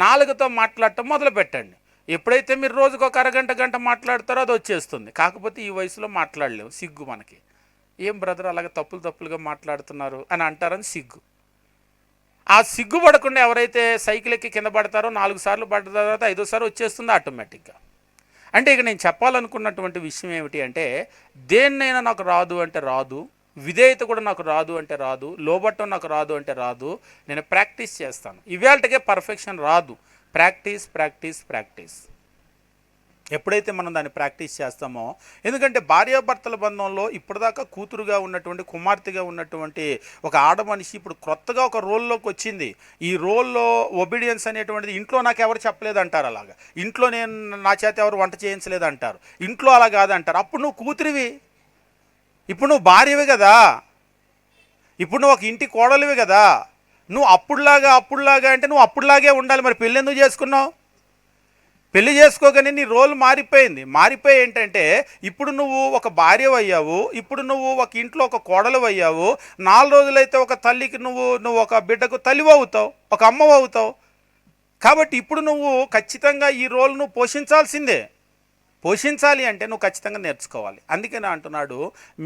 నాలుకతో మాట్లాడటం మొదలు పెట్టండి. ఎప్పుడైతే మీరు రోజుకు ఒక గంట మాట్లాడతారో అది వచ్చేస్తుంది. కాకపోతే ఈ వయసులో మాట్లాడలేవు, సిగ్గు మనకి. ఏం బ్రదర్ అలాగే తప్పులుగా మాట్లాడుతున్నారు అని అంటారని సిగ్గు. ఆ సిగ్గు పడకుండా ఎవరైతే సైకిల్ ఎక్కి కింద పడతారో 4 సార్లు పడ్డ తర్వాత 5వ సారి వచ్చేస్తుంది ఆటోమేటిక్గా. అంటే ఇక నేను చెప్పాలనుకున్నటువంటి విషయం ఏమిటి అంటే దేన్నైనా నాకు రాదు అంటే రాదు, విధేయత కూడా నాకు రాదు అంటే రాదు, లోబట్టం నాకు రాదు అంటే రాదు. నేను ప్రాక్టీస్ చేస్తాను. ఇవాళకే పర్ఫెక్షన్ రాదు. Practice practice practice. ఎప్పుడైతే మనం దాన్ని ప్రాక్టీస్ చేస్తామో, ఎందుకంటే భార్యాభర్తల బంధంలో ఇప్పటిదాకా కూతురుగా ఉన్నటువంటి, కుమార్తెగా ఉన్నటువంటి ఒక ఆడ మనిషి ఇప్పుడు కొత్తగా ఒక రోల్లోకి వచ్చింది. ఈ రోల్లో ఒబీడియన్స్ అనేటువంటిది ఇంట్లో నాకు ఎవరు చెప్పలేదు అంటారు. అలాగా ఇంట్లో నా చేత ఎవరు వంట చేయించలేదు అంటారు. ఇంట్లో అలా కాదంటారు. అప్పుడు నువ్వు కూతురివి, ఇప్పుడు నువ్వు భార్యవి కదా, ఇప్పుడు నువ్వు ఒక ఇంటి కోడలివి కదా. నువ్వు అప్పుడులాగా అంటే నువ్వు అప్పుడులాగే ఉండాలి. మరి పెళ్ళి ఎందుకు చేసుకున్నావు? పెళ్లి చేసుకోగానే నీ రోల్ మారిపోయి ఏంటంటే ఇప్పుడు నువ్వు ఒక భార్య అయ్యావు, ఇప్పుడు నువ్వు ఒక ఇంట్లో ఒక కోడలు అయ్యావు. 4 రోజులైతే ఒక తల్లికి నువ్వు ఒక బిడ్డకు తల్లివి అవుతావు, ఒక అమ్మవు అవుతావు. కాబట్టి ఇప్పుడు నువ్వు ఖచ్చితంగా ఈ రోల్ నువ్వు పోషించాల్సిందే. పోషించాలి అంటే నువ్వు ఖచ్చితంగా నేర్చుకోవాలి. అందుకని అంటున్నాడు,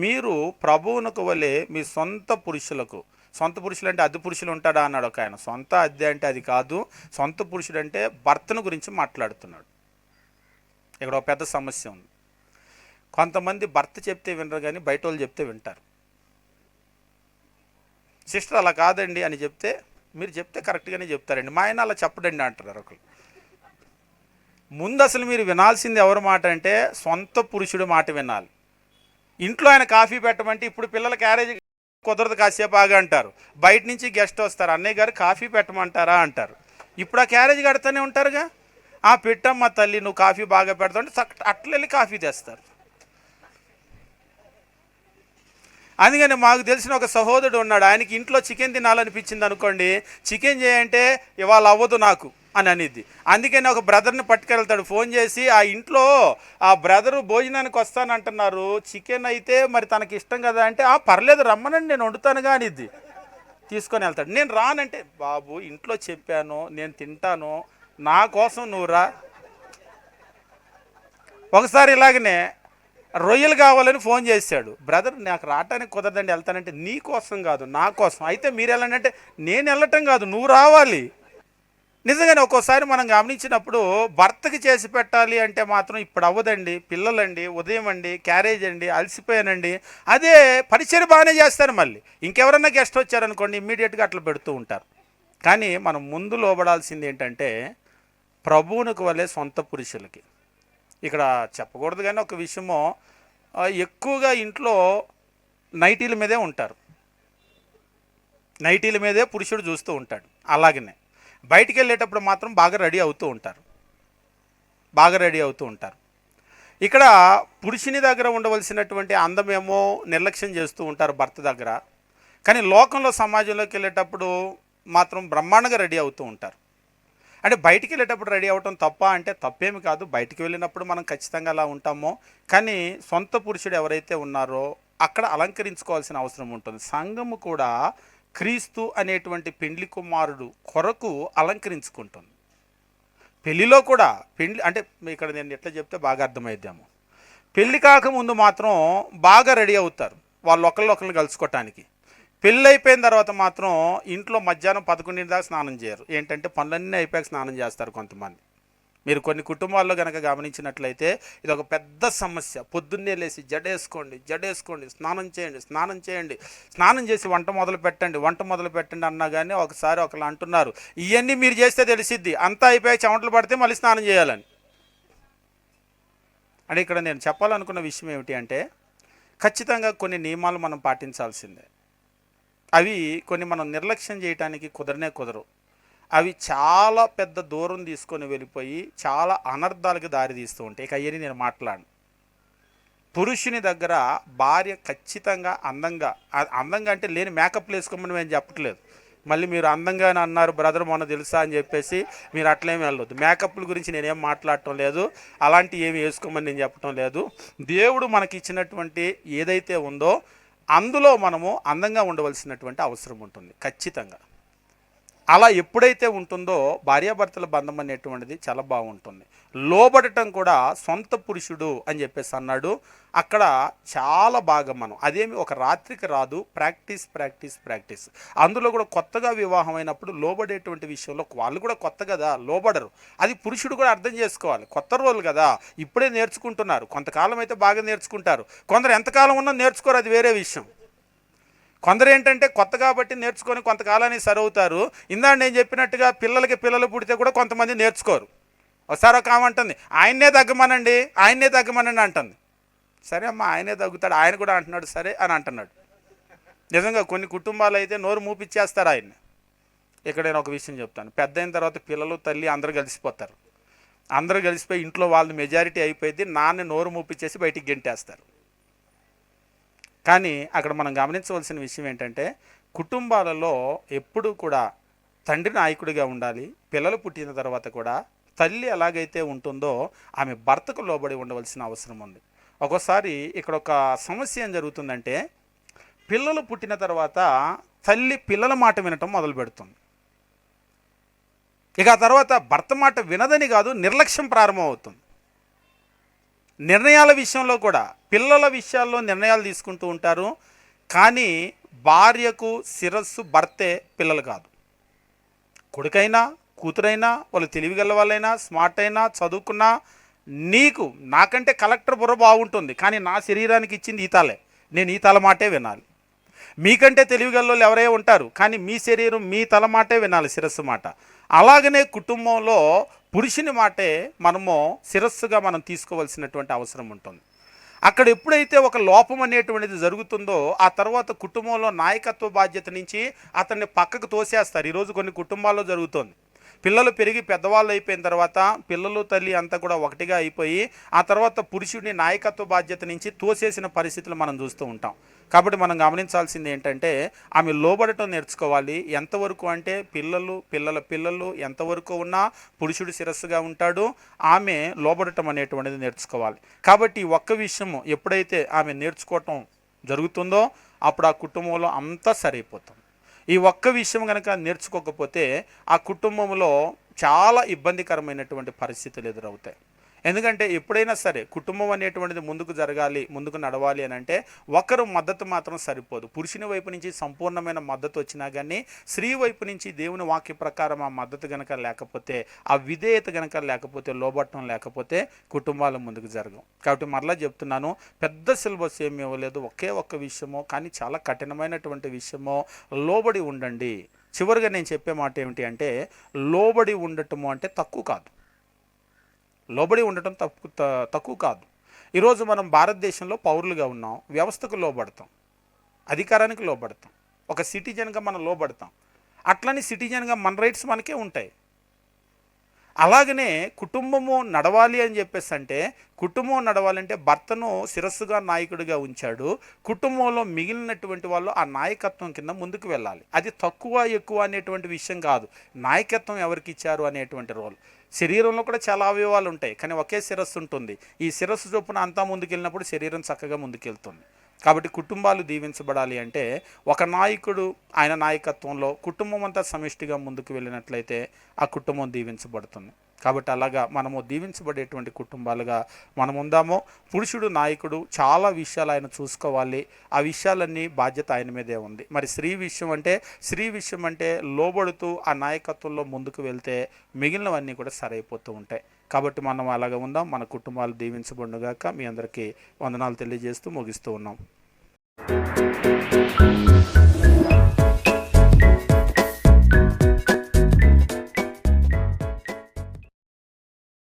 మీరు ప్రభువునకు వలె మీ సొంత పురుషులకు, సొంత పురుషులు అంటే అద్దె పురుషులు ఉంటాడా అన్నాడు ఒక ఆయన. సొంత అద్దె అంటే అది కాదు. సొంత పురుషుడు అంటే భర్తను గురించి మాట్లాడుతున్నాడు. ఇక్కడ ఒక పెద్ద సమస్య ఉంది. కొంతమంది భర్త చెప్తే వినరు కానీ బయట వాళ్ళు చెప్తే వింటారు. సిస్టర్ అలా కాదండి అని చెప్తే, మీరు చెప్తే కరెక్ట్గానే చెప్తారండి, మా ఆయన అలా చెప్పడండి అంటారు ఒకరు. ముందు అసలు మీరు వినాల్సింది ఎవరి మాట అంటే సొంత పురుషుడు మాట వినాలి. ఇంట్లో ఆయన కాఫీ పెట్టమంటే ఇప్పుడు పిల్లల క్యారేజ్ కుదరదు కాసేపు ఆగా అంటారు. బయట నుంచి గెస్ట్ వస్తారు, అన్నయ్య గారు కాఫీ పెట్టమంటారా అంటారు. ఇప్పుడు ఆ క్యారేజ్ కడుతూనే ఉంటారుగా. పెట్టమ్మా తల్లి, నువ్వు కాఫీ బాగా పెడతావు అంటే అట్లా వెళ్ళి కాఫీ తెస్తారు. అందుకని మాకు తెలిసిన ఒక సహోదరుడు ఉన్నాడు, ఆయనకి ఇంట్లో చికెన్ తినాలనిపించింది అనుకోండి, చికెన్ చేయంటే ఇవాళ అవ్వదు నాకు అని అనిద్ది. అందుకని ఒక బ్రదర్ని పట్టుకెళ్తాడు ఫోన్ చేసి, ఆ ఇంట్లో ఆ బ్రదరు భోజనానికి వస్తానంటున్నారు, చికెన్ అయితే మరి తనకి ఇష్టం కదా అంటే, పర్లేదు రమ్మనండి నేను వండుతానుగా అనిద్ది. తీసుకొని వెళ్తాడు. నేను రానంటే, బాబు ఇంట్లో చెప్పాను నేను తింటాను, నా కోసం నువ్వు రా. ఒకసారి ఇలాగనే రొయ్యలు కావాలని ఫోన్ చేశాడు. బ్రదర్ నాకు రావటానికి కుదరదండి, వెళ్తానంటే, నీ కోసం కాదు నా కోసం. అయితే మీరు వెళ్ళండి అంటే, నేను వెళ్ళటం కాదు నువ్వు రావాలి. నిజంగానే ఒక్కోసారి మనం గమనించినప్పుడు భర్తకి చేసి పెట్టాలి అంటే మాత్రం ఇప్పుడు అవ్వదండి. పిల్లలండి, ఉదయం అండి, క్యారేజ్ అండి, అలసిపోయానండి. అదే పరిచయం బాగానే చేస్తారు. మళ్ళీ ఇంకెవరన్నా గెస్ట్ వచ్చారనుకోండి, ఇమ్మీడియట్గా అట్లా పెడుతూ ఉంటారు. కానీ మనం ముందు లోబడాల్సింది ఏంటంటే ప్రభువునికి వలె సొంత పురుషులకి. ఇక్కడ చెప్పకూడదు కానీ ఒక విషయమో, ఎక్కువగా ఇంట్లో నైటీల మీదే ఉంటారు. నైటీల మీదే పురుషుడు చూస్తూ ఉంటాడు. అలాగనే బయటికి వెళ్ళేటప్పుడు మాత్రం బాగా రెడీ అవుతూ ఉంటారు. ఇక్కడ పురుషుని దగ్గర ఉండవలసినటువంటి అందమేమో నిర్లక్ష్యం చేస్తూ ఉంటారు భర్త దగ్గర. కానీ లోకంలో సమాజంలోకి వెళ్ళేటప్పుడు మాత్రం బ్రహ్మాండంగా రెడీ అవుతూ ఉంటారు. అంటే బయటికి వెళ్ళేటప్పుడు రెడీ అవ్వటం తప్ప అంటే తప్పేమి కాదు. బయటికి వెళ్ళినప్పుడు మనం ఖచ్చితంగా అలా ఉంటామో. కానీ సొంత పురుషుడు ఎవరైతే ఉన్నారో అక్కడ అలంకరించుకోవాల్సిన అవసరం ఉంటుంది. సంఘము కూడా క్రీస్తు అనేటువంటి పెండ్లి కుమారుడు కొరకు అలంకరించుకుంటుంది. పెళ్లిలో కూడా అంటే ఇక్కడ నేను ఎట్లా చెప్తే బాగా అర్థమైద్దాము. పెళ్లి కాకముందు మాత్రం బాగా రెడీ అవుతారు వాళ్ళు ఒకరిని కలుసుకోవటానికి. పెళ్ళి అయిపోయిన తర్వాత మాత్రం ఇంట్లో మధ్యాహ్నం 11 దాకా స్నానం చేయరు. ఏంటంటే పనులన్నీ అయిపోయాక స్నానం చేస్తారు కొంతమంది. మీరు కొన్ని కుటుంబాల్లో కనుక గమనించినట్లయితే ఇది ఒక పెద్ద సమస్య. పొద్దున్నే లేచి జడేసుకోండి, స్నానం చేయండి, స్నానం చేసి వంట మొదలు పెట్టండి అన్నా కానీ ఒకసారి ఒకళ్ళు అంటున్నారు, ఇవన్నీ మీరు చేస్తే తెలిసిద్ది, అంతా అయిపోయాక చెమటలు పడితే మళ్ళీ స్నానం చేయాలని. అంటే ఇక్కడ నేను చెప్పాలనుకున్న విషయం ఏమిటి అంటే ఖచ్చితంగా కొన్ని నియమాలు మనం పాటించాల్సిందే. అవి కొన్ని మనం నిర్లక్ష్యం చేయడానికి కుదరవు. అవి చాలా పెద్ద దూరం తీసుకొని వెళ్ళిపోయి చాలా అనర్థాలకు దారితీస్తూ ఉంటాయి. ఇక అయ్యని నేను మాట్లాడను. పురుషుని దగ్గర భార్య ఖచ్చితంగా అందంగా అంటే లేని మేకప్ వేసుకోమని నేను చెప్పట్లేదు. మళ్ళీ మీరు అందంగానే అన్నారు బ్రదర్ మొన్న తెలుసా అని చెప్పేసి మీరు అట్లేమి వెళ్ళొద్దు. మేకప్ల గురించి నేనేం మాట్లాడటం లేదు, అలాంటివి ఏమి వేసుకోమని నేను చెప్పటం లేదు. దేవుడు మనకి ఇచ్చినటువంటి ఏదైతే ఉందో అందులో మనము అందంగా ఉండవలసినటువంటి అవసరం ఉంటుంది ఖచ్చితంగా. అలా ఎప్పుడైతే ఉంటుందో భార్యాభర్తల బంధం అనేటువంటిది చాలా బాగుంటుంది. లోబడటం కూడా సొంత పురుషుడు అని చెప్పేసి అన్నాడు. అక్కడ చాలా బాగా మనం అదేమి ఒక రాత్రికి రాదు. ప్రాక్టీస్. అందులో కూడా కొత్తగా వివాహం అయినప్పుడు లోబడేటువంటి విషయంలో వాళ్ళు కూడా కొత్త కదా, లోబడరు. అది పురుషుడు కూడా అర్థం చేసుకోవాలి. కొత్త రోజులు కదా, ఇప్పుడే నేర్చుకుంటున్నారు. కొంతకాలం అయితే బాగా నేర్చుకుంటారు, కొందరు ఎంతకాలం ఉన్నా నేర్చుకోరు, అది వేరే విషయం. కొందరు ఏంటంటే కొత్త కాబట్టి నేర్చుకొని కొంతకాలానికి సరవుతారు. ఇందాక నేను చెప్పినట్టుగా పిల్లలు పుడితే కూడా కొంతమంది నేర్చుకోరు. ఒకసారి ఒక ఆమె అంటుంది, ఆయన్నే తగ్గమనండి అంటుంది. సరే అమ్మ, ఆయనే తగ్గుతాడు, ఆయన కూడా అంటున్నాడు సరే అని అంటున్నాడు. నిజంగా కొన్ని కుటుంబాలు అయితే నోరు మూపిచ్చేస్తారు ఆయన్ని. ఇక్కడ నేను ఒక విషయం చెప్తాను. పెద్ద అయిన తర్వాత పిల్లలు తల్లి అందరూ కలిసిపోతారు. అందరూ కలిసిపోయి ఇంట్లో వాళ్ళ మెజారిటీ అయిపోయింది, నాన్న నోరు మూపిచ్చేసి బయటికి గెంటేస్తారు. కానీ అక్కడ మనం గమనించవలసిన విషయం ఏంటంటే, కుటుంబాలలో ఎప్పుడూ కూడా తండ్రి నాయకుడిగా ఉండాలి. పిల్లలు పుట్టిన తర్వాత కూడా తల్లి ఎలాగైతే ఉంటుందో ఆమె భర్తకు లోబడి ఉండవలసిన అవసరం ఉంది. ఒక్కోసారి ఇక్కడ ఒక సమస్య ఏం జరుగుతుందంటే, పిల్లలు పుట్టిన తర్వాత తల్లి పిల్లల మాట వినటం మొదలు పెడుతుంది. ఇక ఆ తర్వాత భర్త మాట వినదని కాదు, నిర్లక్ష్యం ప్రారంభమవుతుంది. నిర్ణయాల విషయంలో కూడా పిల్లల విషయాల్లో నిర్ణయాలు తీసుకుంటూ ఉంటారు. కానీ భార్యకు శిరస్సు భర్తే, పిల్లలు కాదు. కొడుకైనా కూతురైనా వాళ్ళు తెలివిగల వాళ్ళైనా స్మార్ట్ అయినా చదువుకున్నా, నాకంటే కలెక్టర్ బుర్ర బాగుంటుంది కానీ నా శరీరానికి ఇచ్చింది ఈతాలే, నేను ఈ తల మాటే వినాలి. మీకంటే తెలివిగల ఎవరే ఉంటారు కానీ మీ శరీరం మీ తల మాటే వినాలి, శిరస్సు మాట. అలాగనే కుటుంబంలో పురుషుని మాటే మనము శిరస్సుగా మనం తీసుకోవాల్సినటువంటి అవసరం ఉంటుంది. అక్కడ ఎప్పుడైతే ఒక లోపం అనేటువంటిది జరుగుతుందో ఆ తర్వాత కుటుంబంలో నాయకత్వ బాధ్యత నుంచి అతన్ని పక్కకు తోసేస్తారు. ఈరోజు కొన్ని కుటుంబాల్లో జరుగుతుంది. పిల్లలు పెరిగి పెద్దవాళ్ళు అయిపోయిన తర్వాత పిల్లలు తల్లి అంతా కూడా ఒకటిగా అయిపోయి ఆ తర్వాత పురుషుడిని నాయకత్వ బాధ్యత నుంచి తోసేసిన పరిస్థితులు మనం చూస్తూ ఉంటాం. కాబట్టి మనం గమనించాల్సింది ఏంటంటే, ఆమె లోబడటం నేర్చుకోవాలి. ఎంతవరకు అంటే పిల్లలు ఎంతవరకు ఉన్నా పురుషుడు శిరస్సుగా ఉంటాడు, ఆమె లోబడటం అనేటువంటిది నేర్చుకోవాలి. కాబట్టి ఒక్క విషయము ఎప్పుడైతే ఆమె నేర్చుకోవటం జరుగుతుందో అప్పుడు ఆ కుటుంబంలో అంతా సరైపోతుంది. ఈ ఒక్క విషయం కనుక నేర్చుకోకపోతే ఆ కుటుంబంలో చాలా ఇబ్బందికరమైనటువంటి పరిస్థితులు ఎదురవుతాయి. ఎందుకంటే ఎప్పుడైనా సరే కుటుంబం అనేటువంటిది ముందుకు జరగాలి, ముందుకు నడవాలి అని అంటే ఒకరు మద్దతు మాత్రం సరిపోదు. పురుషుని వైపు నుంచి సంపూర్ణమైన మద్దతు వచ్చినా కానీ స్త్రీ వైపు నుంచి దేవుని వాక్య ప్రకారం ఆ మద్దతు కనుక లేకపోతే, ఆ విధేయత కనుక లేకపోతే, లోబట్టం లేకపోతే కుటుంబాలు ముందుకు జరగవు. కాబట్టి మరలా చెప్తున్నాను, పెద్ద సిలబస్ ఏమి ఇవ్వలేదు, ఒకే ఒక్క విషయమో కానీ చాలా కఠినమైనటువంటి విషయమో, లోబడి ఉండండి. చివరిగా నేను చెప్పే మాట ఏమిటి అంటే, లోబడి ఉండటము అంటే తక్కువ కాదు. లోబడి ఉండటం తక్కువ కాదు. ఈరోజు మనం భారతదేశంలో పౌరులుగా ఉన్నాం, వ్యవస్థకు లోబడతాం, అధికారానికి లోబడతాం, ఒక సిటిజన్గా మనం లోబడతాం. అట్లని సిటిజన్గా మన రైట్స్ మనకే ఉంటాయి. అలాగనే కుటుంబము నడవాలి అని చెప్పేసి అంటే, కుటుంబం నడవాలంటే భర్తను శిరస్సుగా నాయకుడిగా ఉంచాడు. కుటుంబంలో మిగిలినటువంటి వాళ్ళు ఆ నాయకత్వం కింద ముందుకు వెళ్ళాలి. అది తక్కువ ఎక్కువ అనేటువంటి విషయం కాదు, నాయకత్వం ఎవరికి ఇచ్చారు అనేటువంటి రోల్. శరీరంలో కూడా చాలా అవయవాలు ఉంటాయి కానీ ఒకే శిరస్సు ఉంటుంది. ఈ శిరస్సు చొప్పున అంతా ముందుకెళ్ళినప్పుడు శరీరం చక్కగా ముందుకెళ్తుంది. కాబట్టి కుటుంబాలు దీవించబడాలి అంటే ఒక నాయకుడు ఆయన నాయకత్వంలో కుటుంబం అంతా సమిష్టిగా ముందుకు వెళ్ళినట్లయితే ఆ కుటుంబం దీవించబడుతుంది. కాబట్టి అలాగా మనము దీవించబడేటువంటి కుటుంబాలుగా మనం ఉందాము. పురుషుడు నాయకుడు, చాలా విషయాలు ఆయన చూసుకోవాలి. ఆ విషయాలన్నీ బాధ్యత ఆయన మీదే ఉంది. మరి స్త్రీ విషయం అంటే లోబడుతూ ఆ నాయకత్వంలో ముందుకు వెళ్తే మిగిలినవన్నీ కూడా సరైపోతూ ఉంటాయి. కాబట్టి మనం అలాగా ఉందాం. మన కుటుంబాలు దీవించబడుగాక. మీ అందరికీ వందనాలు తెలియజేస్తూ ముగిస్తూ ఉన్నాం.